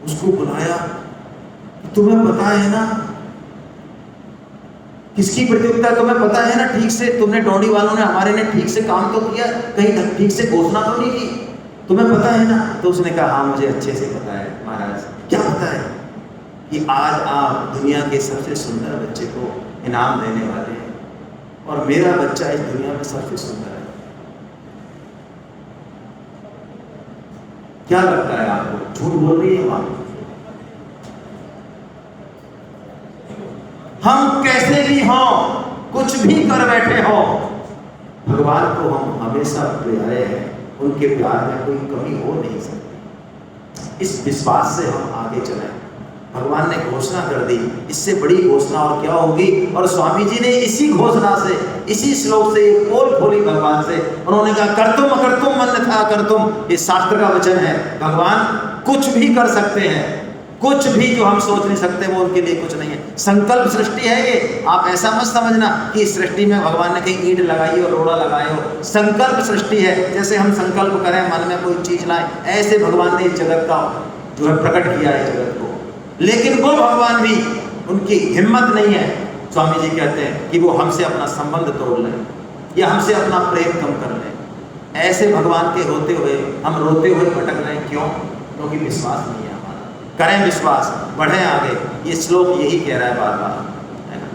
उसको बुलाया, तुम्हें पता है ना किसकी प्रतियोगिता, तुम्हें पता है ना ठीक से, तुमने डोंडी वालों ने हमारे ने ठीक से काम तो किया, कहीं ठीक से घोषणा तो नहीं की, तुम्हें पता है ना। तो उसने कहा हाँ मुझे अच्छे से पता है महाराज। क्या पता है? कि आज आप दुनिया के सबसे सुंदर बच्चे को इनाम देने वाले हैं और मेरा बच्चा इस दुनिया में सबसे सुंदर है। क्या लगता है आपको? झूठ बोल रही है मां? हम कैसे भी हों, कुछ भी कर बैठे हो, भगवान को हम हमेशा प्यारे हैं, उनके प्यार में कोई कमी हो नहीं सकती। इस विश्वास से हम आगे चलें। भगवान ने घोषणा कर दी, इससे बड़ी घोषणा और क्या होगी। और स्वामी जी ने इसी घोषणा से, इसी श्लोक से एक पोल खोली भगवान से। उन्होंने कहा कर्तुम अकर्तुम मन्यथा कर्तुम, ये शास्त्र का वचन है। भगवान कुछ भी कर सकते हैं, कुछ भी जो हम सोच नहीं सकते वो उनके लिए कुछ नहीं है। संकल्प सृष्टि है ये। आप ऐसा मत समझना कि इस सृष्टि में भगवान ने कहीं ईंट लगाई और रोड़ा लगाए हो। संकल्प सृष्टि है। जैसे हम संकल्प करें मन में कोई चीज लाए, ऐसे भगवान ने इस जगत का जो है प्रकट किया है जगत को। लेकिन वो भगवान भी, उनकी हिम्मत नहीं है, स्वामी जी कहते हैं, कि वो हमसे अपना संबंध तोड़ लें या हमसे अपना प्रेम कम कर लें। ऐसे भगवान के होते हुए हम रोते हुए भटक रहे हैं। क्यों? क्योंकि विश्वास नहीं है। करें विश्वास, बढ़ें आगे। ये श्लोक यही कह रहा है बार बार, है ना।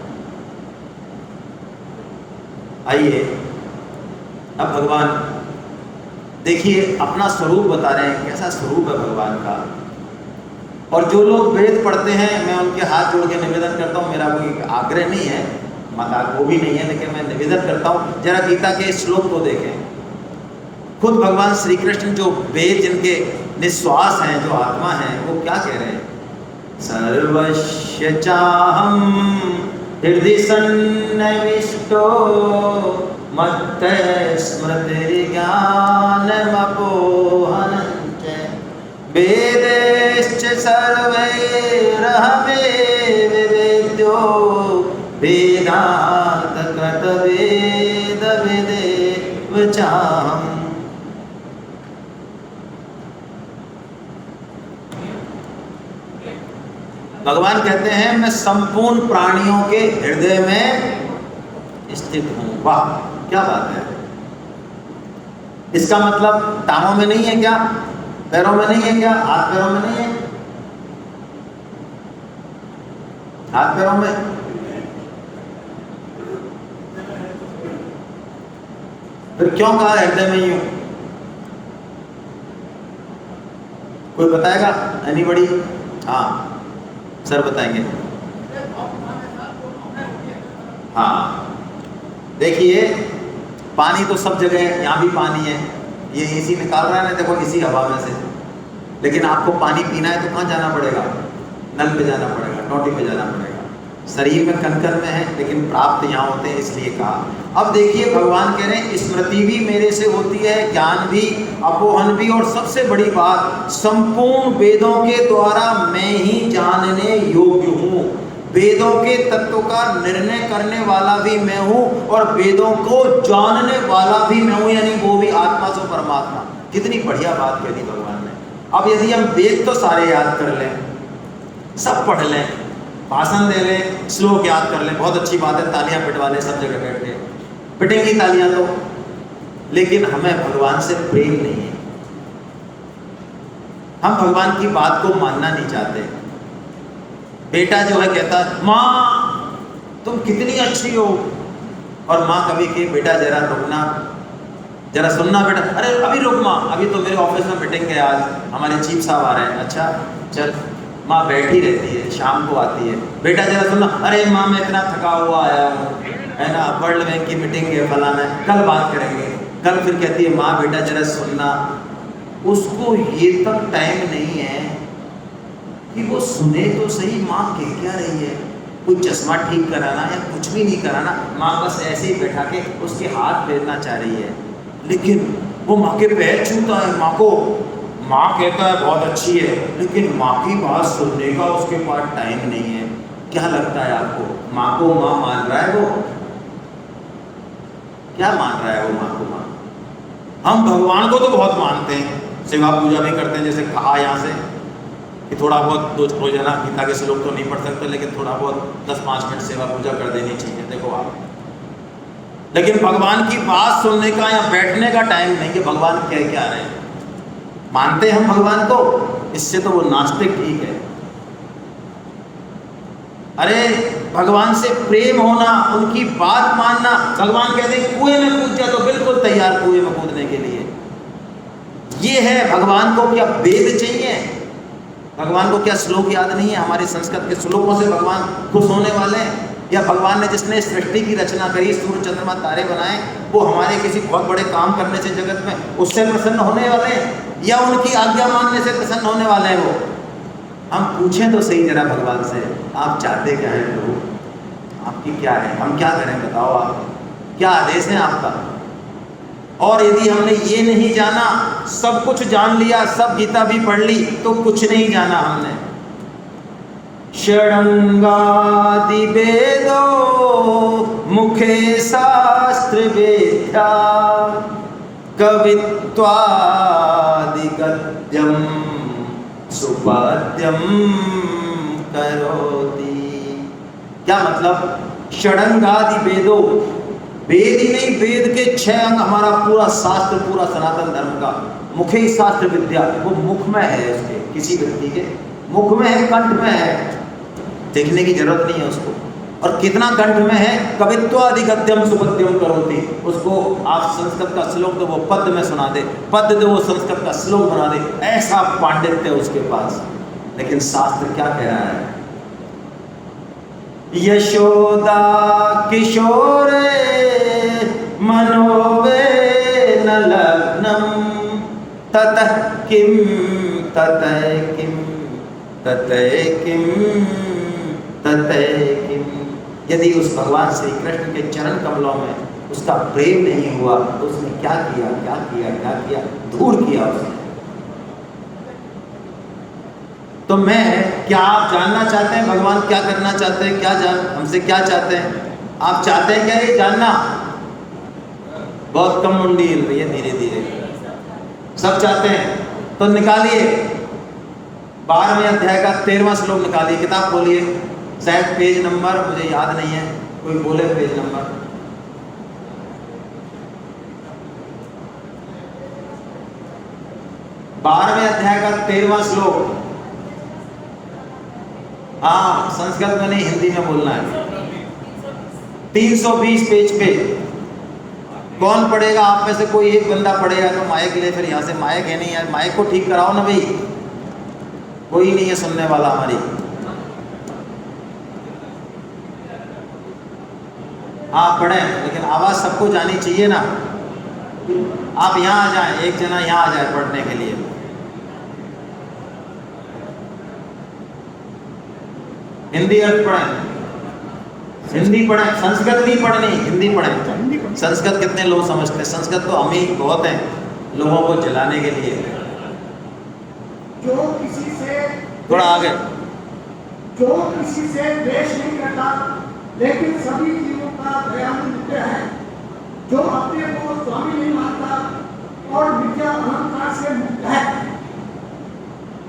आइए अब भगवान देखिए अपना स्वरूप बता रहे हैं, कैसा स्वरूप है भगवान का। और जो लोग वेद पढ़ते हैं, मैं उनके हाथ जोड़ के निवेदन करता हूँ, मेरा कोई आग्रह नहीं है, मजाक वो भी नहीं है, लेकिन मैं निवेदन करता हूँ जरा गीता के श्लोक को देखें। खुद भगवान श्री कृष्ण जो वेद जिनके निश्वास हैं, जो आत्मा है, वो क्या कह रहे हैं? सर्वस्य चाहम हृदि सन्निविष्टो मत्तः स्मृतिर्ज्ञानमपोहनं च वेदैश्च सर्वैरहमेव वेद्यो वेदान्तकृतवेदविदेव चाहम्। भगवान कहते हैं मैं संपूर्ण प्राणियों के हृदय में स्थित हूं। वाह क्या बात है। इसका मतलब टांगों में नहीं है क्या? पैरों में नहीं है क्या? हाथ पैरों में नहीं है? हाथ पैरों में फिर क्यों कहा हृदय में ही हूं? कोई बताएगा? एनीबॉडी? हाँ सर बताएंगे। हाँ देखिए पानी तो सब जगह है, यहाँ भी पानी है, ये एसी निकाल रहा है ना, देखो इसी हवा में से। लेकिन आपको पानी पीना है तो कहाँ जाना पड़ेगा? नल पे जाना पड़ेगा, टोटी पे जाना पड़ेगा। शरीर में कण-कण में है, लेकिन प्राप्त यहाँ होते हैं, इसलिए कहा। अब देखिए भगवान कह रहे हैं स्मृति भी मेरे से होती है, ज्ञान भी, अपोहन भी, और सबसे बड़ी बात संपूर्ण वेदों के द्वारा मैं ही जानने योग्य हूँ। वेदों के तत्व का निर्णय करने वाला भी मैं हूँ और वेदों को जानने वाला भी मैं हूँ, यानी वो भी आत्मा से परमात्मा। कितनी बढ़िया बात कह दी भगवान ने। अब यदि हम वेद तो सारे याद कर लें, सब पढ़ लें, भाषण दे लें, श्लोक याद कर लें, बहुत अच्छी बात है, तालियां पिटवा लें, सब जगह बैठ के पिटेंगी तालियां तो, लेकिन हमें भगवान से प्रेम नहीं है। हम भगवान की बात को मानना नहीं चाहते। बेटा जो है कहता है माँ तुम कितनी अच्छी हो, और माँ कभी कहे बेटा जरा रुकना, जरा सुनना बेटा, अरे अभी रुक माँ, अभी तो मेरे ऑफिस में मीटिंग है, आज हमारे चीफ साहब आ रहे हैं। अच्छा चल, माँ बैठी रहती है, शाम को आती है, बेटा जरा सुनना, अरे माँ मैं इतना थका हुआ आया हूँ, है ना, वर्ल्ड बैंक की मीटिंग है, फलाना है, कल बात करेंगे। कल फिर कहती है माँ बेटा जरा सुनना। उसको ये तक टाइम नहीं है कि वो सुने तो सही माँ कह क्या रही है। कोई चश्मा ठीक कराना या कुछ भी नहीं कराना, माँ बस ऐसे ही बैठा के उसके हाथ फेरना चाह रही है, लेकिन वो माँ के पैर छूता है, माँ को, माँ कहता है बहुत अच्छी है, लेकिन माँ की बात सुनने का उसके पास टाइम नहीं है। क्या लगता है आपको? माँ को माँ मान रहा है? वो क्या मान रहा है? वो माँ को माँ। हम भगवान को तो बहुत मानते हैं, सेवा पूजा भी करते हैं, जैसे कहा यहाँ से, कि थोड़ा बहुत रोजाना गीता के श्लोक तो नहीं पढ़ सकते, लेकिन थोड़ा बहुत 10-5 मिनट सेवा पूजा कर देनी चाहिए। देखो आप, लेकिन भगवान की बात सुनने का या बैठने का टाइम नहीं कि भगवान कह क्या रहे हैं। मानते हम भगवान को, इससे तो वो नास्तिक ठीक है। अरे भगवान से प्रेम होना, उनकी बात मानना, भगवान कहते हैं कुएं में कूद जा तो बिल्कुल तैयार कुएं में कूदने के लिए। ये है भगवान को क्या वेद चाहिए, भगवान को क्या श्लोक याद नहीं है। हमारे संस्कृत के श्लोकों से भगवान खुश होने वाले हैं, या भगवान ने जिसने सृष्टि की रचना करी, सूर्य चंद्रमा तारे बनाए, वो हमारे किसी बहुत बड़े काम करने से जगत में उससे प्रसन्न होने वाले हैं, या उनकी आज्ञा मानने से प्रसन्न होने वाले हैं वो। हम पूछें तो सही जरा भगवान से, आप चाहते क्या हैं प्रभु, आपकी क्या है, हम क्या करें बताओ, आप क्या आदेश है आपका। और यदि हमने ये नहीं जाना, सब कुछ जान लिया, सब गीता भी पढ़ ली, तो कुछ नहीं जाना हमने। षडंगादि वेदो मुखे शास्त्र वेद्या कवित्वादि गद्यम सुपद्यम करोति। क्या मतलब? षडंगादि वेदो, वेद ही नहीं, वेद के 6 अंग, हमारा पूरा शास्त्र, पूरा सनातन धर्म का मुखे ही शास्त्र विद्या, वो मुख में है, उसके किसी व्यक्ति के मुख में है, कंठ में है, देखने की जरूरत नहीं है उसको। और कितना कंठ में है? कवित्वादि गद्यम सुपद्यम करोति। उसको आप संस्कृत का श्लोक तो वो पद्य में सुना दे, पद्य तो वो संस्कृत का श्लोक बना दे, ऐसा पांडित्य उसके पास। लेकिन शास्त्र क्या कह रहा है? यशोदा किशोरे मनोवे न लग्नम ततः किम ततः किम ततः किम ततः किम। यदि उस भगवान श्री कृष्ण के चरण कमलों में उसका प्रेम नहीं हुआ तो उसने क्या किया, क्या किया, क्या किया, दूर किया उसने। तो मैं, क्या आप जानना चाहते हैं भगवान क्या करना चाहते हैं, क्या हमसे क्या चाहते हैं? आप चाहते हैं क्या ये जानना? बहुत कम मुंडी हिल रही है, धीरे धीरे सब चाहते हैं। तो निकालिए 12वें अध्याय का 13वां श्लोक निकालिए, किताब खोलिए, शायद पेज नंबर मुझे याद नहीं है, कोई बोले पेज नंबर। बारहवें अध्याय का 13वां श्लोक। हाँ, संस्कृत में नहीं, हिंदी में बोलना है। 320 पेज पे। कौन पढ़ेगा? आप में से कोई एक बंदा पढ़ेगा तो माइक ले, फिर यहाँ से माइक है नहीं यार, माइक को ठीक कराओ ना भाई, कोई नहीं है सुनने वाला हमारी। आप पढ़ें, लेकिन आवाज सबको जानी चाहिए ना। आप यहाँ आ जाएं, एक जना यहाँ आ जाए पढ़ने के लिए। हिंदी अर्थ पढ़ें, हिंदी पढ़ें, संस्कृत नहीं पढ़नी, हिंदी पढ़ें। संस्कृत कितने लोग समझते हैं? संस्कृत तो हम ही बहुत हैं लोगों को जलाने के लिए। जो किसी से थोड़ा आगे, जो किसी से द्वेष नहीं करता, लेकिन सभी जीवों का दयालु मित्र है, जो अपने को स्वामी नहीं मानता और विद्या अहंकार से मुक्त है,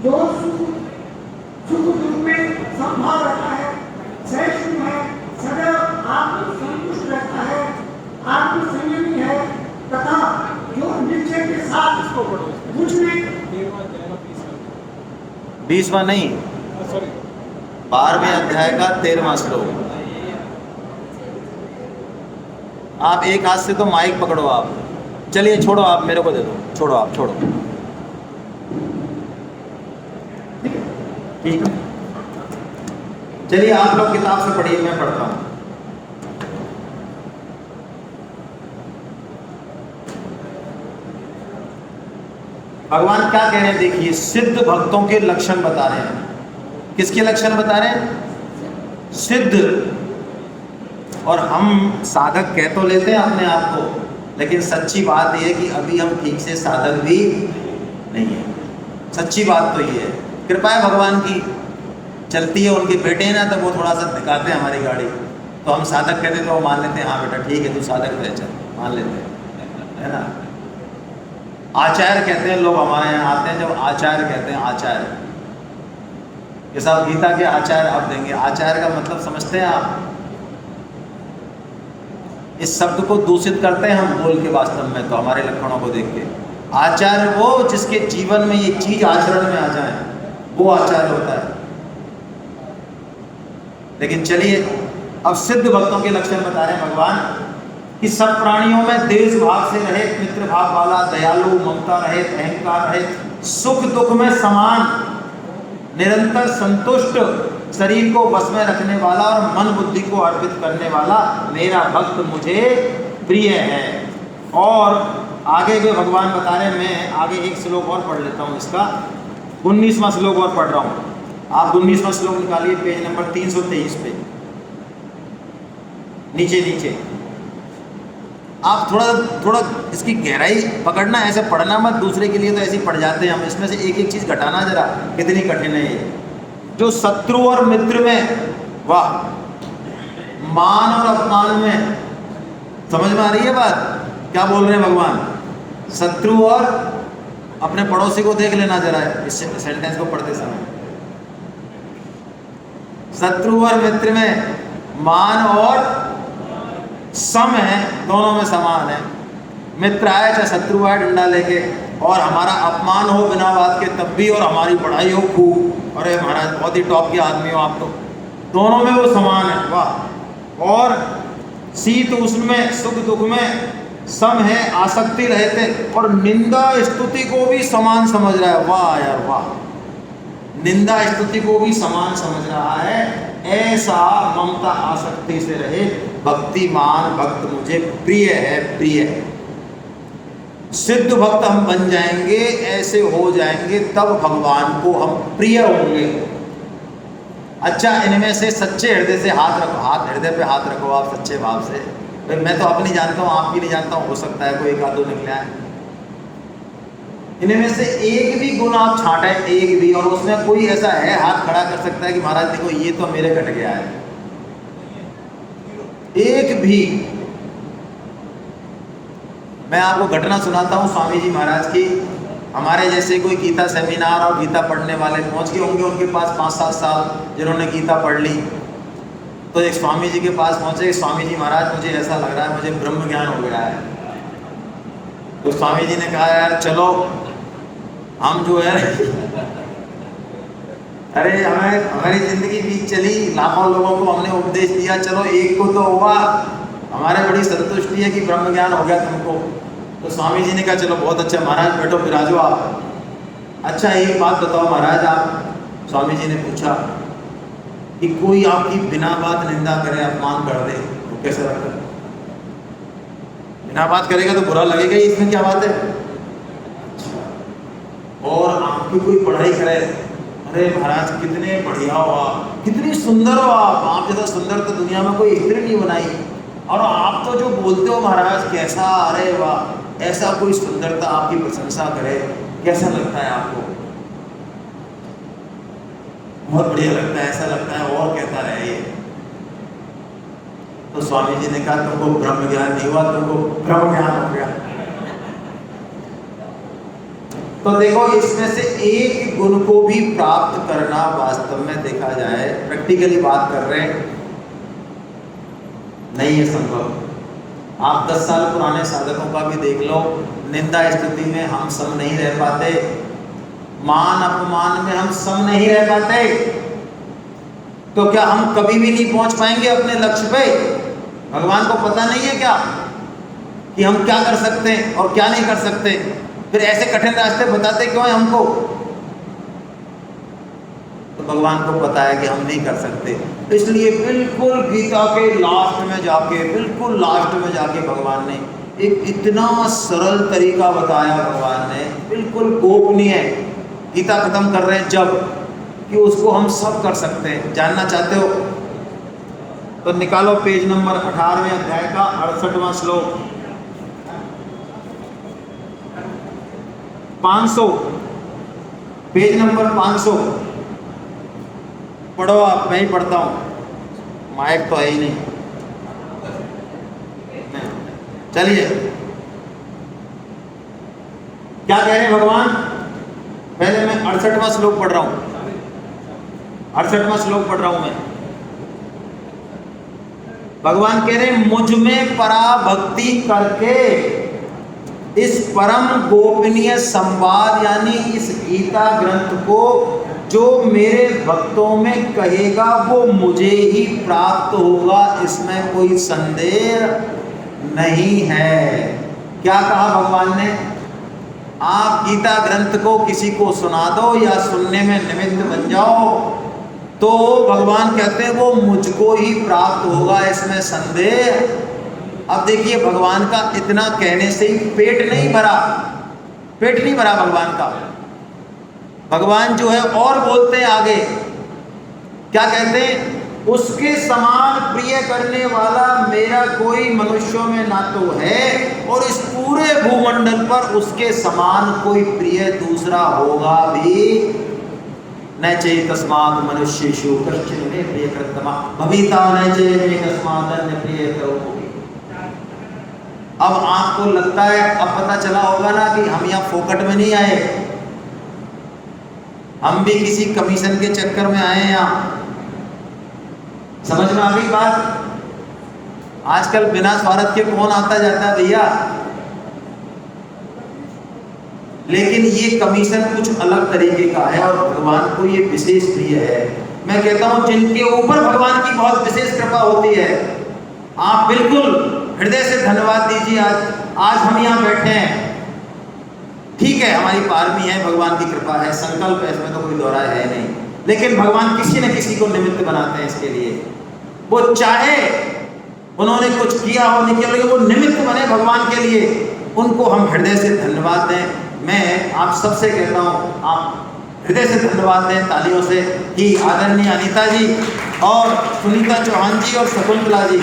जो सुख दुख में संभाव रखता है, सहिष्णु है, सदैव आत्म संतुष्ट रहता है, आत्म संयमी है, तथा जो निश्चय के साथ इसको मुझ में 20वां नहीं, 12वें अध्याय का 13वां श्लोक। आप एक हाथ से तो माइक पकड़ो आप, चलिए छोड़ो, आप मेरे को दे दो, छोड़ो आप, छोड़ो, ठीक है। चलिए आप लोग किताब से पढ़िए, मैं पढ़ता हूं। भगवान क्या कह रहे हैं देखिए, सिद्ध भक्तों के लक्षण बता रहे हैं। किसके लक्षण बता रहे हैं? सिद्ध। और हम साधक कह तो लेते हैं अपने आप को, लेकिन सच्ची बात यह है कि अभी हम ठीक से साधक भी नहीं है। सच्ची बात तो ये है, कृपा है भगवान की, चलती है, उनके बेटे हैं ना, तो वो थोड़ा सा दिखाते हैं हमारी गाड़ी, तो हम साधक कहते तो वो मान लेते हैं, हाँ बेटा ठीक है तू साधक है, चल मान लेते हैं, है ना। आचार्य कहते हैं लोग हमारे यहाँ आते हैं, जब आचार्य कहते हैं, आचार्य कि साहब गीता के आचार्य आप देंगे। आचार्य का मतलब समझते हैं आप? इस शब्द को दूषित करते हैं हम बोल के, वास्तव में तो हमारे लक्षणों को देख के। आचार्य वो जिसके जीवन में ये चीज आचरण में आ जाए, वो आचार्य होता है। लेकिन चलिए अब सिद्ध भक्तों के लक्षण बता रहे हैं भगवान कि सब प्राणियों में देश भाव से रहित, मित्र भाव वाला, दयालु, ममता रहित, अहंकार रहित, सुख दुख में समान, निरंतर संतुष्ट, शरीर को वश में रखने वाला और मन बुद्धि को अर्पित करने वाला मेरा भक्त मुझे प्रिय है। और आगे भी भगवान बता रहे हैं, मैं आगे एक श्लोक और पढ़ लेता हूँ इसका, 19वां श्लोक और पढ़ रहा हूँ। आप 19वां श्लोक निकालिए, पेज नंबर 323 पे, नीचे आप थोड़ा इसकी गहराई पकड़ना, ऐसे पढ़ना मत, दूसरे के लिए तो ऐसे ही पढ़ जाते हैं हम। इसमें से एक एक चीज़ घटाना जरा, कितनी कठिन है ये। जो शत्रु और मित्र में, वाह, मान और अपमान में, समझ में आ रही है बात क्या बोल रहे हैं भगवान? शत्रु और अपने पड़ोसी को देख लेना जरा इस सेंटेंस को पढ़ते समय। शत्रु और मित्र में मान और सम है, दोनों में समान है। मित्र आए चाहे शत्रु आए डंडा लेके, और हमारा अपमान हो बिना बात के तब भी, और हमारी बढ़ाई हो खूब, अरे महाराज बहुत ही टॉप के आदमी हो आप, तो दोनों में वो समान है, वाह। और शीत उष्ण में, सुख दुख में सम है, आसक्ति रहते, और निंदा स्तुति को भी समान समझ रहा है, वाह यार वाह। निंदा स्तुति को भी समान समझ रहा है, ऐसा ममता आसक्ति से रहे भक्तिमान भक्त मुझे प्रिय है, प्रिय है। सिद्ध भक्त हम बन जाएंगे, ऐसे हो जाएंगे, तब भगवान को हम प्रिय होंगे। अच्छा, इनमें से सच्चे हृदय से हाथ रखो, हाथ हृदय पे हाथ रखो आप सच्चे भाव से। भाई मैं तो अपनी जानता हूँ, आपकी नहीं जानता हूँ, हो सकता है कोई एक आध दो निकले आए। इनमें से एक भी गुण आप छांटे, एक भी, और उसमें कोई ऐसा है हाथ खड़ा कर सकता है कि महाराज देखो ये तो मेरे घट गया है, एक भी। मैं आपको घटना सुनाता हूँ स्वामी जी महाराज की। हमारे जैसे कोई गीता सेमिनार और गीता पढ़ने वाले पहुँच गए होंगे उनके पास 5-7 साल, जिन्होंने गीता पढ़ ली, तो एक स्वामी जी के पास पहुँचे, स्वामी जी महाराज मुझे ऐसा लग रहा है मुझे ब्रह्म ज्ञान हो गया है। तो स्वामी जी ने कहा यार चलो हम जो है अरे हमारी जिंदगी बीत चली, लाखों लोगों को हमने उपदेश दिया, चलो एक को तो हुआ, हमारे बड़ी संतुष्टि है कि ब्रह्म ज्ञान हो गया तुमको। तो स्वामी जी ने कहा चलो बहुत अच्छा महाराज, बैठो विराजो आप। अच्छा एक बात बताओ महाराज आप, स्वामी जी ने पूछा कि कोई आपकी बिना बात निंदा करे, अपमान कर दे तो कैसे लगता है? बिना बात करेगा तो बुरा लगेगा ही, इसमें क्या बात है। और आपकी कोई पढ़ाई करे, अरे महाराज कितने बढ़िया हो आप, कितनी सुंदर हो आप जैसा सुंदर तो दुनिया में कोई स्त्री नहीं बनाई, और आप तो जो बोलते हो महाराज कैसा, अरे वाह, ऐसा कोई सुंदरता आपकी प्रशंसा करे, कैसा लगता है आपको? बहुत बढ़िया लगता है, ऐसा लगता है और कहता रहे। तो स्वामी जी ने कहा तुमको ब्रह्म ज्ञान नहीं हुआ, तुमको ब्रह्म ज्ञान हो गया। तो देखो इसमें से एक गुण को भी प्राप्त करना वास्तव में देखा जाए, प्रैक्टिकली बात कर रहे हैं, नहीं है संभव। आप 10 साल पुराने साधकों का भी देख लो, निंदा स्तुति में हम सम नहीं रह पाते, मान अपमान में हम सम नहीं रह पाते, तो क्या हम कभी भी नहीं पहुंच पाएंगे अपने लक्ष्य पे? भगवान को पता नहीं है क्या कि हम क्या कर सकते हैं और क्या नहीं कर सकते? फिर ऐसे कठिन रास्ते बताते क्यों है हमको? तो भगवान को पता है कि हम नहीं कर सकते, इसलिए बिल्कुल गीता के लास्ट में जाके, बिल्कुल लास्ट में जाके भगवान ने एक इतना सरल तरीका बताया, भगवान ने बिल्कुल गोपनीय, गीता खत्म कर रहे हैं जब, कि उसको हम सब कर सकते हैं। जानना चाहते हो तो निकालो पेज नंबर 18वें अध्याय का 68वां श्लोक, 500, पेज नंबर 500 पढ़ो आप, मैं ही पढ़ता हूँ, माइक तो है ही नहीं। चलिए क्या कह रहे हैं भगवान, पहले मैं 68वां श्लोक पढ़ रहा हूँ। 68वां श्लोक पढ़ रहा हूं मैं। भगवान कह रहे मुझ में पराभक्ति करके इस परम गोपनीय संवाद यानी इस गीता ग्रंथ को जो मेरे भक्तों में कहेगा वो मुझे ही प्राप्त होगा, इसमें कोई संदेह नहीं है। क्या कहा भगवान ने? आप गीता ग्रंथ को किसी को सुना दो या सुनने में निमित्त बन जाओ तो भगवान कहते हैं वो मुझको ही प्राप्त होगा, इसमें संदेह। अब देखिए भगवान का इतना कहने से ही पेट नहीं भरा भगवान का। भगवान जो है और बोलते हैं आगे, क्या कहते हैं? उसके समान प्रिय करने वाला मेरा कोई मनुष्यों में ना तो है और इस पूरे भूमंडल पर उसके समान कोई प्रिय दूसरा होगा भी न चेत तस्मात् मनुष्येषु कश्चिन मे प्रियकृतमा भविता न चेत मे तस्मात् अन्य प्रियतरो। अब आपको लगता है, अब पता चला होगा ना कि हम यहाँ फोकट में नहीं आए, हम भी किसी कमीशन के चक्कर में आए हैं। यहाँ समझ में आ गई बात? आजकल बिना स्वार्थ के कौन आता जाता है भैया, लेकिन ये कमीशन कुछ अलग तरीके का है और भगवान को ये विशेष प्रिय है। मैं कहता हूं जिनके ऊपर भगवान की बहुत विशेष कृपा होती है, आप बिल्कुल हृदय से धन्यवाद दीजिए। आज हम यहाँ बैठे हैं, ठीक है हमारी पारमी है, भगवान की कृपा है, संकल्प है, इसमें तो कोई दोहरा है नहीं, लेकिन भगवान किसी न किसी को निमित्त बनाते हैं इसके लिए। वो चाहे उन्होंने कुछ किया हो नहीं किया, लेकिन वो निमित्त बने भगवान के लिए, उनको हम हृदय से धन्यवाद दें। मैं आप सबसे कहता हूँ आप हृदय से धन्यवाद दें तालियों से कि आदरणीय अनीता जी और सुनीता चौहान जी और शकुंतला जी,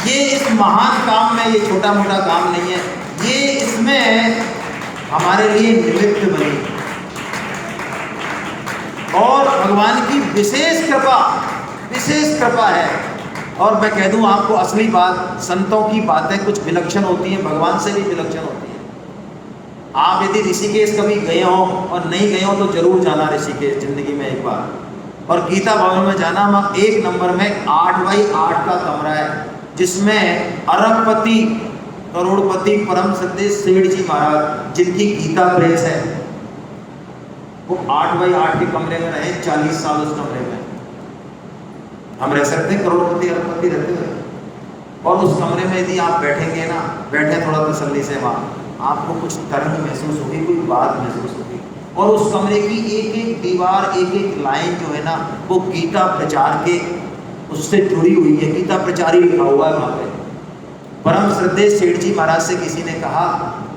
ये इस महान काम में, ये छोटा मोटा काम नहीं है, ये इसमें हमारे लिए निमित्त बनी और भगवान की विशेष कृपा है। और मैं कह दूं आपको असली बात, संतों की बातें कुछ विलक्षण होती हैं, भगवान से भी विलक्षण होती हैं। आप यदि ऋषिकेश कभी गए हो और नहीं गए हो तो जरूर जाना ऋषिकेश जिंदगी में एक बार। और गीता भवन में जाना, वहाँ 1 नंबर में 8x8 का कमरा है जिसमें अरबपति करोड़पति परम सत्य सेठ जी महाराज जिनकी गीता प्रेस है, वो 8x8 के कमरे में रहे 40 साल। उस कमरे में हम रह सकते हैं, करोड़पति अरबपति रहते हुए। और उस कमरे में यदि आप बैठेंगे ना, बैठे थोड़ा तसल्ली से, वहाँ आपको कुछ तरंग महसूस होगी, कोई बात महसूस होगी। और उस कमरे की एक एक दीवार, एक एक लाइन जो है ना, वो गीता प्रचार के उससे जुड़ी हुई है, गीता प्रचार ही लिखा हुआ है वहाँ पे। परम श्रद्धेय सेठ जी महाराज से किसी ने कहा,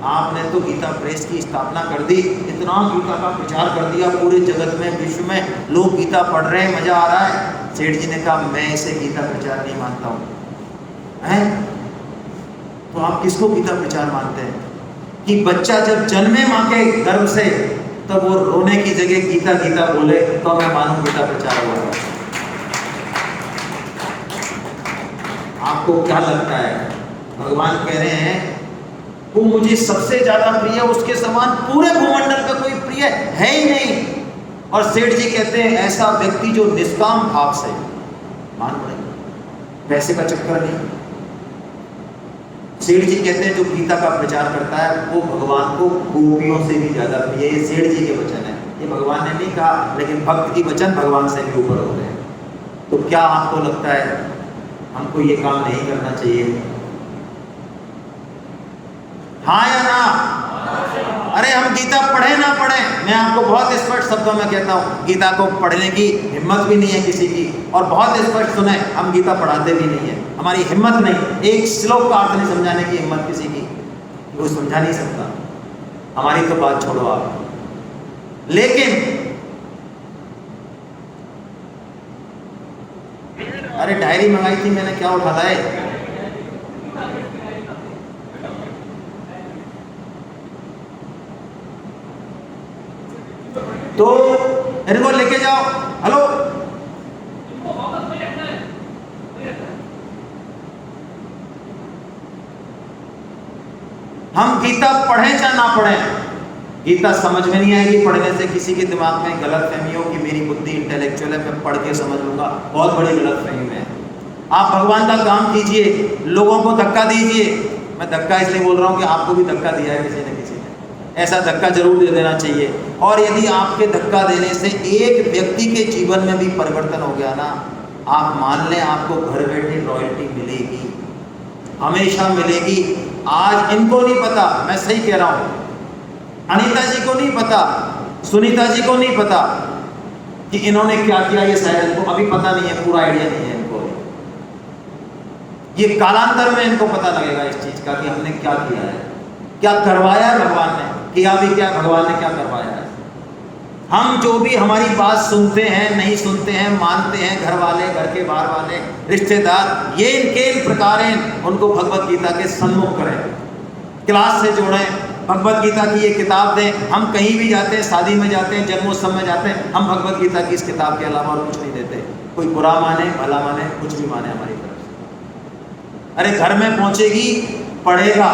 आपने तो गीता प्रेस की स्थापना कर दी, इतना गीता का प्रचार कर दिया पूरे जगत में, विश्व में लोग गीता पढ़ रहे हैं, मजा आ रहा है। सेठ जी ने कहा, मैं इसे गीता प्रचार नहीं मानता हूँ। हैं तो आप किसको गीता प्रचार मानते हैं? कि बच्चा जब जन्मे माँ के गर्भ से, तब वो रोने की जगह गीता गीता बोले तो मैं मानूं गीता प्रचार हुआ। आपको क्या लगता है? भगवान कह रहे हैं वो मुझे सबसे ज्यादा प्रिय, उसके समान पूरे भूमंडल का कोई प्रिय है ही नहीं। और सेठ जी कहते हैं ऐसा व्यक्ति जो निष्काम भाव से मान पड़े, पैसे का चक्कर नहीं। सेठ जी कहते हैं जो गीता का प्रचार करता है वो भगवान को गोपियों से भी ज्यादा प्रिय। ये सेठ जी के वचन है, ये भगवान ने नहीं कहा, लेकिन भक्त की वचन भगवान से भी ऊपर होते हैं। तो क्या आपको लगता है हमको ये काम नहीं करना चाहिए? हाँ या ना? अरे हम गीता पढ़े ना पढ़े, मैं आपको बहुत स्पष्ट शब्दों में कहता हूँ, गीता को पढ़ने की हिम्मत भी नहीं है किसी की। और बहुत स्पष्ट सुने, हम गीता पढ़ाते भी नहीं है, हमारी हिम्मत नहीं, एक श्लोक का अर्थ नहीं समझाने की हिम्मत किसी की, वो समझा नहीं सकता। हमारी तो बात छोड़ो आप। लेकिन अरे डायरी मंगाई थी मैंने, क्या उठा लाए? तो इनको लेके जाओ। हेलो, हम गीता पढ़ें चाहे ना पढ़ें, गीता समझ में नहीं आएगी पढ़ने से। किसी के दिमाग में गलत फहमी हो कि मेरी बुद्धि इंटेलेक्चुअल है, मैं पढ़ के समझ लूँगा, बहुत बड़ी गलत फहमी है। आप भगवान का काम कीजिए, लोगों को धक्का दीजिए। मैं धक्का इसलिए बोल रहा हूँ कि आपको भी धक्का दिया है किसी ने, ऐसा धक्का जरूर दे देना चाहिए। और यदि आपके धक्का देने से एक व्यक्ति के जीवन में भी परिवर्तन हो गया ना, आप मान लें आपको घर बैठे रॉयल्टी मिलेगी, हमेशा मिलेगी। आज इनको नहीं पता, मैं सही कह रहा हूँ, अनीता जी को नहीं पता, सुनीता जी को नहीं पता कि इन्होंने क्या किया, ये शायद इनको अभी पता नहीं है, पूरा आइडिया नहीं है इनको। ये कालांतर में इनको पता लगेगा इस चीज का कि हमने क्या किया है, क्या करवाया है भगवान ने, किया भी क्या, भगवान ने क्या करवाया है। हम जो भी हमारी बात सुनते हैं, नहीं सुनते हैं, मानते हैं, घर वाले, घर के बाहर वाले, रिश्तेदार, ये इनके प्रकार हैं, उनको भगवत गीता के सन्मुख करें, क्लास से जोड़ें, भगवत गीता की ये किताब दें। हम कहीं भी जाते हैं, शादी में जाते हैं, जन्मोत्सव में जाते हैं, हम भगवत गीता की इस किताब के अलावा और कुछ नहीं देते। कोई बुरा माने, भला माने, कुछ भी माने हमारी तरफ से। अरे घर में पहुंचेगी, पढ़ेगा,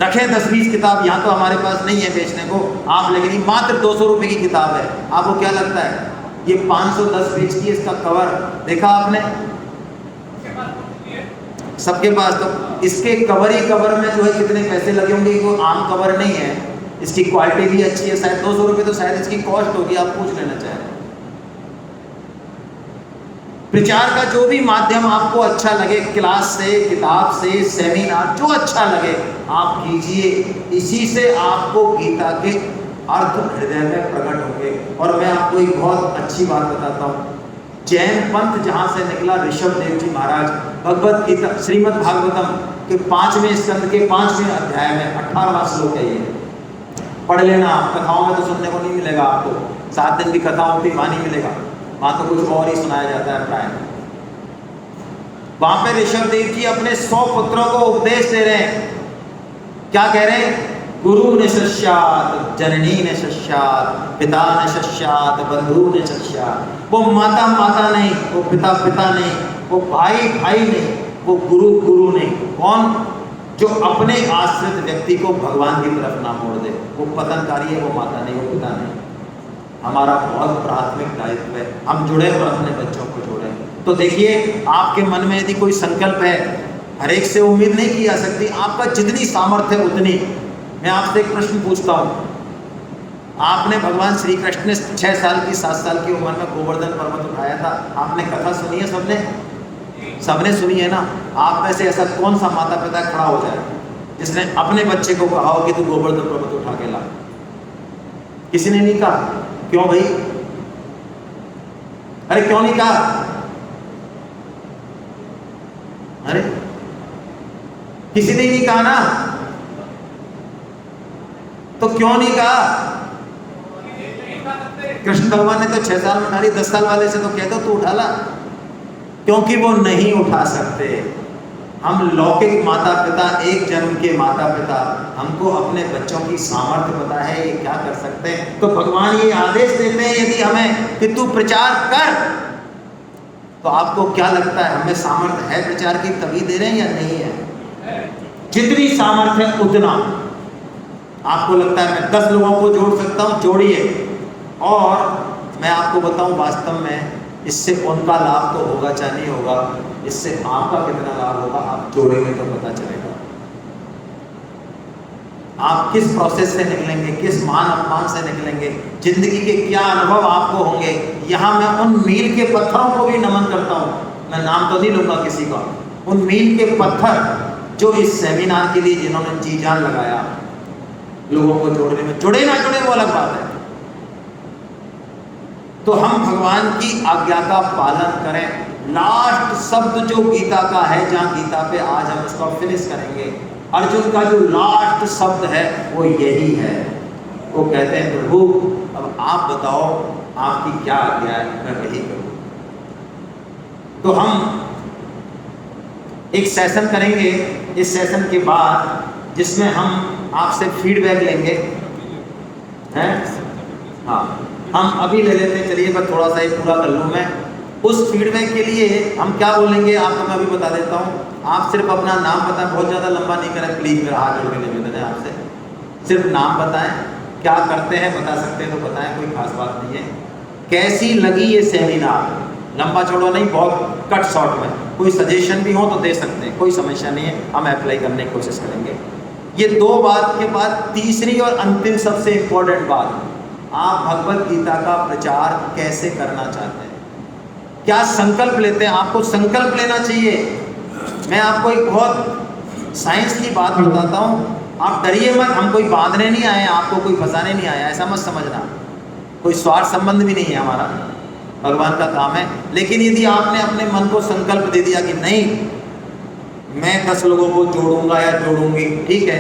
रखें 10-20 किताब, यहाँ तो हमारे पास नहीं है बेचने को, आप लेकिन मात्र 200 रुपये की किताब है। आपको क्या लगता है ये 510 पेज की इसका कवर देखा आपने? सबके पास। तो इसके कवर ही कवर में जो है कितने पैसे लगे होंगे, वो आम कवर नहीं है, इसकी क्वालिटी भी अच्छी है, शायद 200 रुपये तो शायद इसकी कॉस्ट होगी, आप पूछ लेना चाहें। प्रचार का जो भी माध्यम आपको अच्छा लगे, क्लास से, किताब से, सेमिनार, जो अच्छा लगे आप कीजिए। इसी से आपको गीता के अर्थ हृदय में प्रकट होंगे। और मैं आपको एक बहुत अच्छी बात बताता हूँ, जैन पंथ जहाँ से निकला, ऋषभ देव जी महाराज, भगवत गीता श्रीमद् भागवतम के 5वें स्कंद के 5वें अध्याय में 18वां श्लोक है ये, पढ़ लेना। कथाओं में तो सुनने को नहीं मिलेगा आपको, 7 दिन की कथा होती, वहाँ नहीं मिलेगा, वहाँ तो कुछ और ही सुनाया जाता है प्राय। वहाँ पे ऋषभ देव जी अपने 100 पुत्रों को उपदेश दे रहे हैं। क्या कह रहे हैं? गुरु ने शिष्यात, जननी ने शिष्यात, पिता ने शिष्यात, बंधु ने शिष्यात। वो माता माता नहीं, वो पिता पिता नहीं, वो भाई भाई नहीं, वो गुरु गुरु नहीं। कौन? जो अपने आश्रित व्यक्ति को भगवान की तरफ ना मोड़ दे, वो पतनकारी है, वो माता नहीं, वो पिता नहीं। हमारा बहुत प्राथमिक दायित्व है, हम जुड़े और अपने बच्चों को जोड़ें। तो देखिए, आपके मन में यदि कोई संकल्प है, हर एक से उम्मीद नहीं की जा सकती, आपका जितनी सामर्थ्य है उतनी। मैं आपसे एक प्रश्न पूछता हूँ, आपने भगवान श्री कृष्ण ने 6 साल की 7 साल की उम्र में गोवर्धन पर्वत उठाया था, आपने कथा सुनी है? सबने सुनी है ना। आप में से ऐसा कौन सा माता पिता खड़ा हो जाए जिसने अपने बच्चे को कहा हो कि तू गोवर्धन पर्वत उठा के ला? किसी ने नहीं कहा। क्यों भाई? अरे क्यों नहीं कहा? अरे किसी ने नहीं कहा ना, तो क्यों नहीं कहा? कृष्ण भगवान ने तो 6 साल में उठा ली, 10 साल वाले से तो कह दो तू उठा ला, क्योंकि वो नहीं उठा सकते। हम लौकिक माता पिता, एक जन्म के माता पिता, हमको अपने बच्चों की सामर्थ्य पता है, ये क्या कर सकते हैं। तो भगवान ये आदेश देते हैं यदि हमें कि तू प्रचार कर, तो आपको क्या लगता है हमें सामर्थ्य है प्रचार की, तभी दे रहे हैं या नहीं है? जितनी सामर्थ्य है उतना। आपको लगता है मैं 10 लोगों को जोड़ सकता हूँ, जोड़िए। और मैं आपको बताऊं, वास्तव में इससे उनका लाभ तो होगा चाहे नहीं होगा, इससे आपका कितना लाभ होगा आप जोड़ेंगे तो पता चलेगा। आप किस प्रोसेस से निकलेंगे, किस मान अपमान से निकलेंगे, जिंदगी के क्या अनुभव आपको होंगे। यहाँ मैं उन मील के पत्थरों को भी नमन करता हूँ, मैं नाम तो नहीं लूँगा किसी का। उन मील के पत्थर जो इस सेमिनार के लिए जिन्होंने जी जान लगाया, लोगों को जोड़ने में, जुड़े ना जुड़े वो अलग बात है। तो हम भगवान की आज्ञा का पालन करें। लास्ट शब्द जो गीता का है, जहाँ गीता पे आज हम उसको फिनिश करेंगे, अर्जुन का जो लास्ट शब्द है वो यही है। वो कहते हैं प्रभु अब आप बताओ आपकी क्या आज्ञा है, मैं वही करूँ। तो हम एक सेशन करेंगे इस सेशन के बाद, जिसमें हम आपसे फीडबैक लेंगे, हैं? हाँ, हम अभी ले लेते हैं, चलिए मैं थोड़ा सा ये पूरा कर लूँ। मैं उस फीडबैक के लिए हम क्या बोलेंगे आपको मैं अभी बता देता हूँ। आप सिर्फ अपना नाम बताएं, बहुत ज़्यादा लंबा नहीं करें प्लीज़, मेरा हाथ जोड़ के निवेदन है आपसे। सिर्फ नाम बताएं, क्या करते हैं बता सकते हैं तो बताएं, कोई खास बात नहीं है। कैसी लगी ये सेमिनार? लंबा चौड़ा नहीं, बहुत कट शॉर्ट में। कोई सजेशन भी हो तो दे सकते हैं, कोई समस्या नहीं है, हम अप्लाई करने की कोशिश करेंगे। ये 2 बात के बाद तीसरी और अंतिम सबसे इम्पोर्टेंट बात, आप भगवत गीता का प्रचार कैसे करना चाहते हैं, क्या संकल्प लेते हैं? आपको संकल्प लेना चाहिए। मैं आपको एक बहुत साइंस की बात बताता हूँ, आप डरिए मत, हम कोई बांधने नहीं आए, आपको कोई फंसाने नहीं आया, ऐसा मत समझना। कोई स्वार्थ संबंध भी नहीं है हमारा, भगवान का काम है। लेकिन यदि आपने अपने मन को संकल्प दे दिया कि नहीं मैं 10 लोगों को जोड़ूंगा या जोड़ूंगी, ठीक है,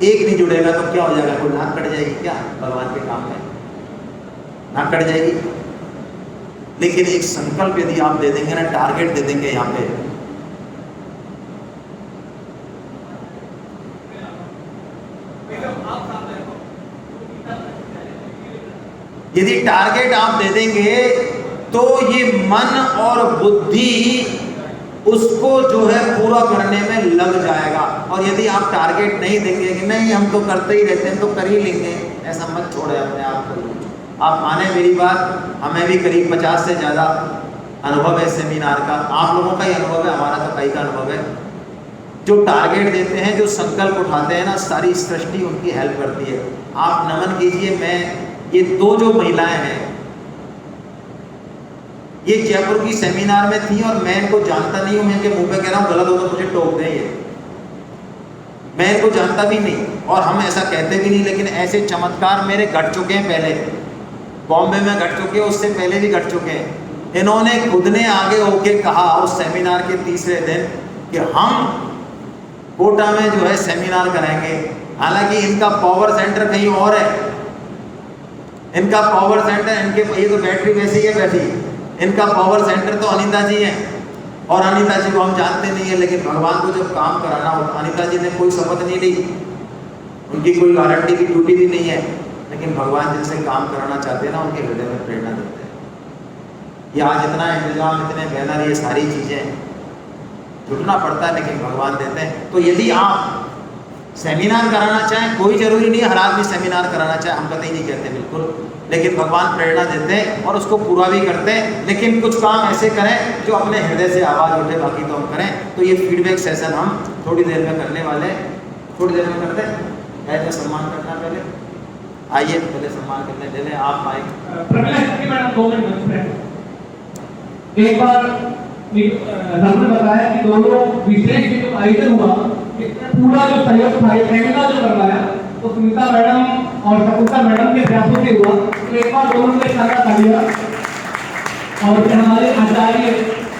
एक नहीं जुड़ेगा तो क्या हो जाएगा? कोई नाक कट जाएगी क्या भगवान के काम में? नाक कट जाएगी। लेकिन एक संकल्प यदि आप दे देंगे ना, टारगेट दे देंगे यहाँ पे, यदि टारगेट आप दे देंगे तो ये मन और बुद्धि उसको जो है पूरा करने में लग जाएगा। और यदि आप टारगेट नहीं देंगे कि नहीं हम तो करते ही रहते हैं तो कर ही लेंगे, ऐसा मत छोड़े अपने आप को। आप माने मेरी बात, हमें भी करीब 50 से ज़्यादा अनुभव है सेमिनार का, आप लोगों का ही अनुभव है, हमारा तो कई का अनुभव है। जो टारगेट देते हैं, जो संकल्प उठाते हैं ना, सारी सृष्टि उनकी हेल्प करती है। आप नमन कीजिए, मैं ये 2 जो महिलाएं हैं ये जयपुर की सेमिनार में थी और मैं इनको जानता नहीं हूँ, मैं इनके मुंह पे कह रहा हूँ, गलत हो तो मुझे टोक दें, ये मैं इनको जानता भी नहीं और हम ऐसा कहते भी नहीं। लेकिन ऐसे चमत्कार मेरे घट चुके हैं, पहले बॉम्बे में घट चुके हैं, उससे पहले भी घट चुके हैं। इन्होंने खुद ने आगे होके कहा उस सेमिनार के तीसरे दिन कि हम कोटा में जो है सेमिनार कराएंगे। हालांकि इनका पावर सेंटर कहीं और है, इनका पावर सेंटर, इनके ये तो बैटरी वैसी है बैठी, इनका पावर सेंटर तो अनिता जी हैं और अनिता जी को हम जानते नहीं है। लेकिन भगवान को जब काम कराना हो, अनिता जी ने कोई शपथ नहीं ली, उनकी कोई गारंटी की ड्यूटी भी नहीं है, लेकिन भगवान जिनसे काम कराना चाहते हैं ना, उनके हृदय में प्रेरणा देते हैं। ये आज इतना इंतजाम, इतने बैनर, ये सारी चीज़ें जुटना पड़ता है, लेकिन भगवान देते हैं। तो यदि आप सेमिनार कराना चाहें, कोई जरूरी नहीं है हर आदमी सेमिनार कराना चाहे, हम कतई नहीं कहते बिल्कुल, लेकिन भगवान प्रेरणा देते हैं और उसको पूरा भी करते हैं। लेकिन कुछ काम ऐसे करें जो अपने हृदय से आवाज़ उठे, बाकी तो हम करें। तो ये फीडबैक सेशन हम थोड़ी देर में करने वाले हैं, थोड़ी देर में करते हैं। ऐसे सम्मान करना, पहले आइए, पहले सम्मान करने ले लें, आप आए। एक बार हमने बताया कि दोनों विशेष जो आयोजन हुआ, पूरा जो सहयोग था, सेमिनार जो करवाया तो सुनीता मैडम और शकुंतला मैडम के प्रयासों से हुआ। तो एक बार दोनों ने साझा कर लिया और फिर हमारे आचार्य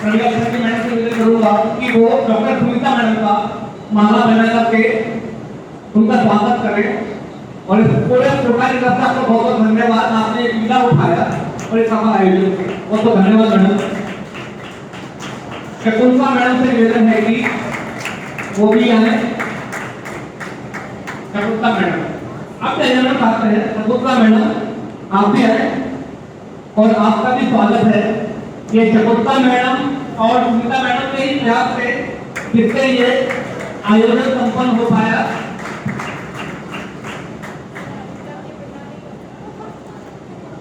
प्रज्ञा सर मैडम से विनती करूंगा कि वो डॉक्टर सुनीता मैडम का माला बना करके उनका स्वागत करें। और इस पूरे प्रोग्राम की तरफ से आपको बहुत बहुत धन्यवाद, आपने एक विदा उठाया और एक सफल आयोजन किया, बहुत बहुत धन्यवाद मैडम। शकुंतला मैडम से निवेदन है कि वो भी आए। शकुंतला मैडम आप जैसे पाते हैं, शकुंतला मैडम आप भी आए और आपका भी स्वागत है। ये शकुंतला मैडम और सुनीता मैडम के ही प्रयास से जिससे ये आयोजन संपन्न हो पाया।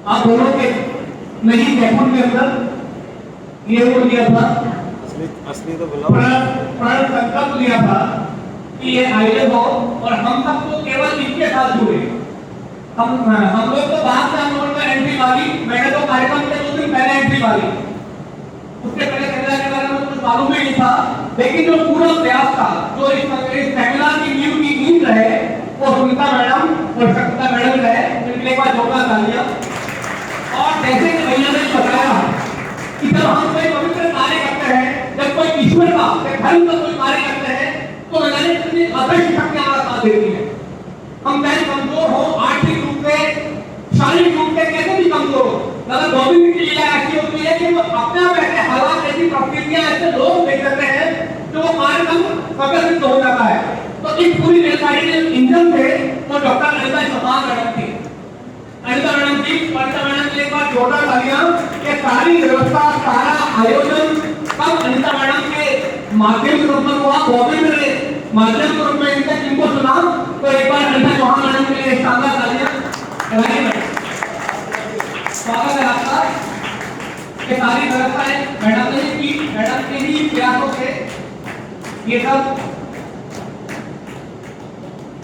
आप दोनों के नहीं जयपुर के अंदर ये वो लिया था, असली तो प्रण संकल्प लिया था कि ये आयोजन हो और हम सबको केवल इनके साथ जुड़े। हम लोग तो बाहर से हम लोगों ने एंट्री मारी, मैंने तो कार्यक्रम के 2 दिन पहले एंट्री मारी, उसके पहले सेमिनार के बारे में कुछ मालूम ही नहीं था। लेकिन जो पूरा प्रयास था, जो इस सेमिनार की नींव रहे, वो सुनीता मैडम और शकुंतला मैडम रहे, जिनके एक बार जोरदार तालियां। और जैसे कि भैया ने बताया कि जब हम कोई पवित्र कार्य करते हैं, जब कोई ईश्वर का धर्म का कोई कार्य करते हैं, तो मैंने कितनी अदृश्य शक्ति हमारा साथ देती है। हम चाहे कमजोर हो, आर्थिक रूप से, शारीरिक रूप से, कैसे भी कमजोर हो, अगर गोविंद की लीला ऐसी होती है कि वो अपने आप ऐसे हालात, ऐसी परिस्थितियां, ऐसे लोग देख सकते हैं जो वो कार्यक्रम प्रदर्शित हो जाता है। तो इस पूरी रेलगाड़ी के इंजन थे वो डॉक्टर अनिता चौहान मैडम थी। अनिता मैडम जी, अनिता मैडम के एक बार जोरदार तालियां। ये सारी व्यवस्था, सारा आयोजन कब अनिता मैडम के माध्यम के रूप में हुआ, गोविंद ने माध्यम के रूप में इनको सुना। तो एक बार अनिता चौहान मैडम के लिए शानदार तालियां। स्वागत है आपका। ये सारी व्यवस्थाएं मैडम ने की, मैडम के ही प्रयासों से ये सब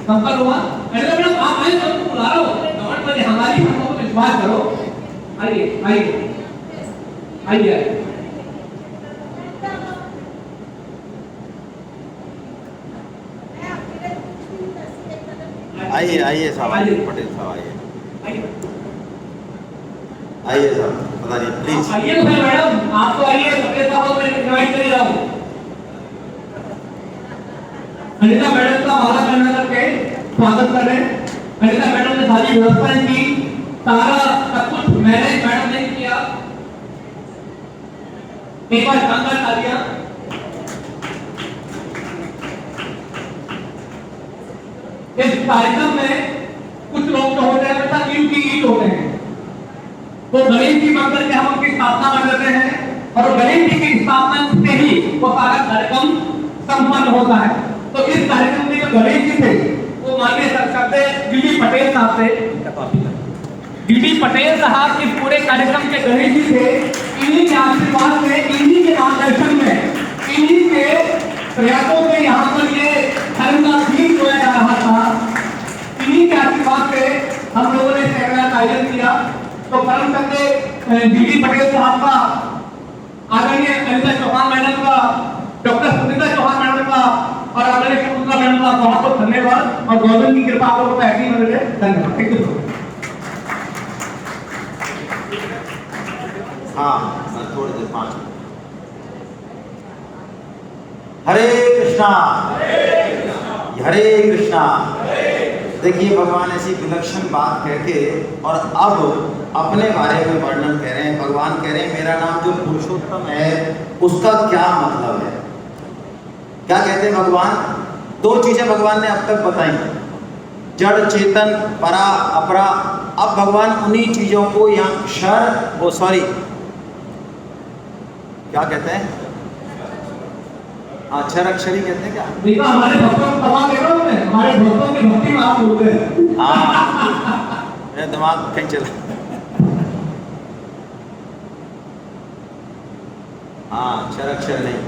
संपन्न हुआ। मैडम आप आए तो बुला लो, गवर्नमेंट में हमारी हमको विश्वास करो। आइए आइए आइए आइए आइए साहब, पटेल साहब आइए, आइए साहब, पता नहीं प्लीज आइए। तो मैडम आप तो आइए, पटेल साहब को मैं इनवाइट कर रहा हूँ। अनिता मैडम का हमारा कहना करके स्वागत कर रहे हैं। अनिता मैडम ने सारी व्यवस्थाएं की, सारा सब कुछ मैनेज मैडम ने किया। एक बार शानदार तालियां। इस कार्यक्रम में कुछ लोग जो होते हैं बेटा ईट होते हैं, वो गणेश जी मंदिर के हम उनकी स्थापना कर देते हैं और गणेश जी की स्थापना से ही वो सारा कार्यक्रम संपन्न होता है। तो इस कार्यक्रम में जो गणेश जी थे वो माननीय सरकार डीडी पटेल साहब थे। डीडी पटेल साहब इस पूरे कार्यक्रम के गणेश जी थे। इन्हीं के आशीर्वाद से, इन्हीं के मार्गदर्शन में, इन्हीं के प्रयासों से यहाँ पर ये धर्म का दीप जोया जा रहा था। इन्हीं के आशीर्वाद से हम लोगों ने सेमिनार का आयोजन किया। तो परम संजय डीडी पटेल साहब का, आदरणीय अनिता चौहान मैडम का, डॉक्टर सुनीता चौहान मैडम का और आदरणीय शकुंतला मैडम का बहुत बहुत धन्यवाद और गवर्नमेंट की कृपा आपको ऐसी मिले। धन्यवाद। Thank you. हाँ सर, थोड़ी देर 5 मिनट। हरे कृष्णा हरे कृष्णा। देखिए भगवान ऐसी विलक्षण बात कहके और अब अपने बारे में वर्णन कह रहे हैं। भगवान कह रहे हैं मेरा नाम जो पुरुषोत्तम है उसका क्या मतलब है। क्या कहते हैं भगवान? 2 चीजें भगवान ने अब तक बताई, जड़ चेतन परा अपरा। अब भगवान उन्हीं चीजों को यहाँ क्या कहते हैं? अक्षर अक्षरी कहते हैं क्या? देखो हमारे भक्तों को तबाह कर रहे हैं, हमारे भक्तों की भक्ति में आप बोलते हैं। हाँ मेरा दिमाग कहीं चला। हाँ अक्षर अक्षर नहीं,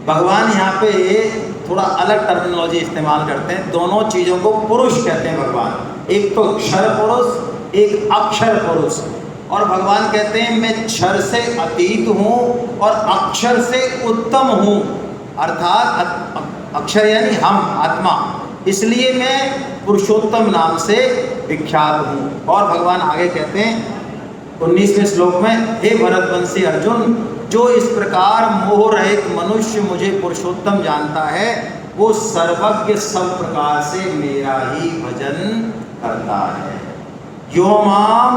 भगवान यहाँ पे थोड़ा अलग टर्मिनोलॉजी इस्तेमाल करते हैं। दोनों चीजों को पुरुष कहते हैं भगवान। एक तो क्षर पुरुष, एक अक्षर पुरुष। और भगवान कहते हैं मैं क्षर से अतीत हूँ और अक्षर से उत्तम हूँ। अर्थात अक्षर यानी हम, आत्मा, इसलिए मैं पुरुषोत्तम नाम से विख्यात हूँ। और भगवान आगे कहते हैं 19वें श्लोक में, हे भरतवंशी अर्जुन, जो इस प्रकार मोह रहित मनुष्य मुझे पुरुषोत्तम जानता है वो सर्वज्ञ सब प्रकार से मेरा ही भजन करता है। यो माम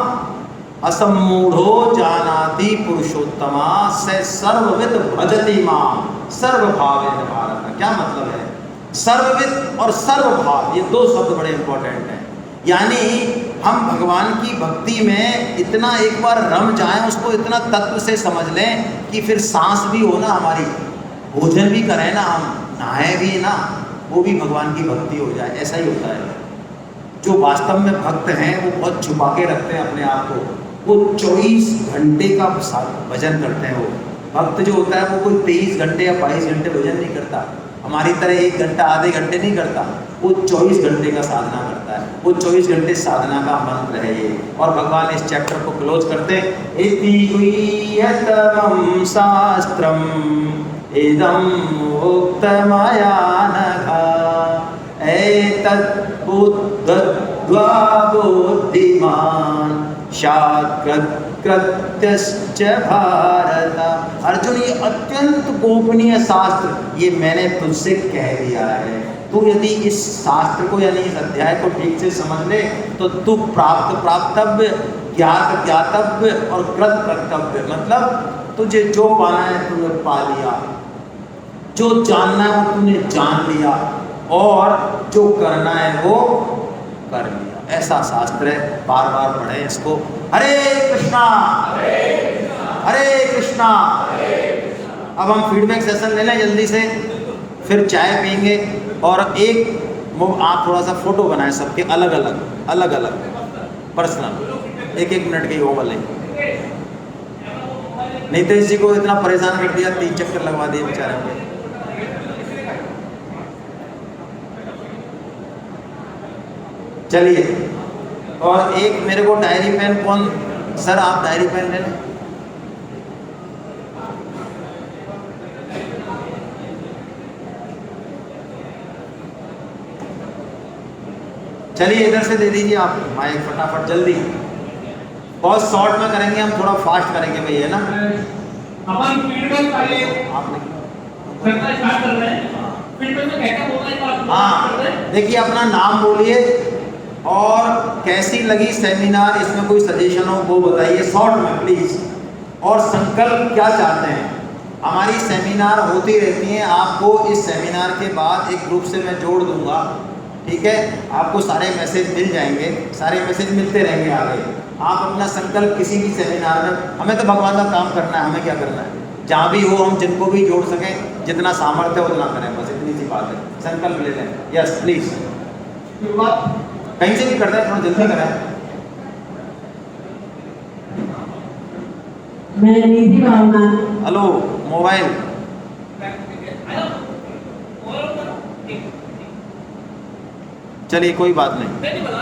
असम्मूढ़ो जानाति पुरुषोत्तमा से सर्वविद भजति माम सर्वभावेन भारत। क्या मतलब है? सर्वविद और सर्वभाव, ये 2 शब्द बड़े इंपॉर्टेंट हैं। यानी हम भगवान की भक्ति में इतना एक बार रम जाएं, उसको इतना तत्व से समझ लें कि फिर सांस भी हो ना हमारी, भोजन भी करें ना, हम नहाएं भी ना, वो भी भगवान की भक्ति हो जाए। ऐसा ही होता है। जो वास्तव में भक्त हैं वो बहुत छुपा के रखते हैं अपने आप को। वो 24 घंटे का भजन करते हैं। वो भक्त जो होता है वो कोई 23 घंटे या 22 घंटे भजन नहीं करता, हमारी तरह 1 घंटा आधे घंटे नहीं करता। वो 24 घंटे का साधना करता है। वो 24 घंटे साधना का मंत्र है ये। और भगवान इस चैप्टर को क्लोज करते हैं, इति गुह्यतमं शास्त्रम इदं उक्तमया नघ एतत् बुद्धत्वा बुद्धिमान् शाकृत्यश्च भारत। अर्जुन ये अत्यंत गोपनीय शास्त्र ये मैंने तुझसे कह दिया है। तू यदि इस शास्त्र को यानी इस अध्याय को ठीक से समझ ले तो तू प्राप्तव्य, ज्ञात ज्ञातव्य और कृत कर्तव्य, मतलब तुझे जो पाना है तूने पा लिया, जो जानना है वो तूने जान लिया और जो करना है वो कर लिया। ऐसा शास्त्र है। बार बार पढ़ें इसको। हरे कृष्णा हरे कृष्णा। अब हम फीडबैक सेशन ले लें जल्दी से, फिर चाय पियेंगे और आप थोड़ा सा फोटो बनाएं सबके अलग अलग। पर्सनल, एक मिनट के वो वाले। नीतीश जी को इतना परेशान कर दिया, 3 चक्कर लगवा दिए बेचारे पे। चलिए, और एक मेरे को डायरी पेन, कौन सर आप डायरी पेन ले लें। चलिए इधर से दे दीजिए आप माइक, फटाफट जल्दी, बहुत शॉर्ट में करेंगे हम, थोड़ा फास्ट करेंगे भैया ना। अपन फीडबैक पहले आपने करना स्टार्ट कर रहे हैं। फीडबैक में क्या-क्या बोलना है आप कर रहे हाँ, हैं। देखिए अपना नाम बोलिए और कैसी लगी सेमिनार, इसमें कोई सजेशन हो वो बताइए शॉर्ट में प्लीज, और संकल्प क्या चाहते हैं। हमारी सेमिनार होती रहती हैं, आपको इस सेमिनार के बाद एक ग्रुप से मैं जोड़ दूंगा, ठीक है, आपको सारे मैसेज मिल जाएंगे, सारे मैसेज मिलते रहेंगे आगे। आप अपना संकल्प किसी भी सेमिनार में, हमें तो भगवान का काम करना है, हमें क्या करना है, जहाँ भी हो हम जिनको भी जोड़ सकें, जितना सामर्थ्य है उतना करें, बस इतनी सी बात है। संकल्प ले लें, यस प्लीज, शुरुआत कहीं से भी कर रहे हैं, थोड़ा जल्दी करें। मैं निधि भावना, हेलो मोबाइल, चलिए कोई बात नहीं।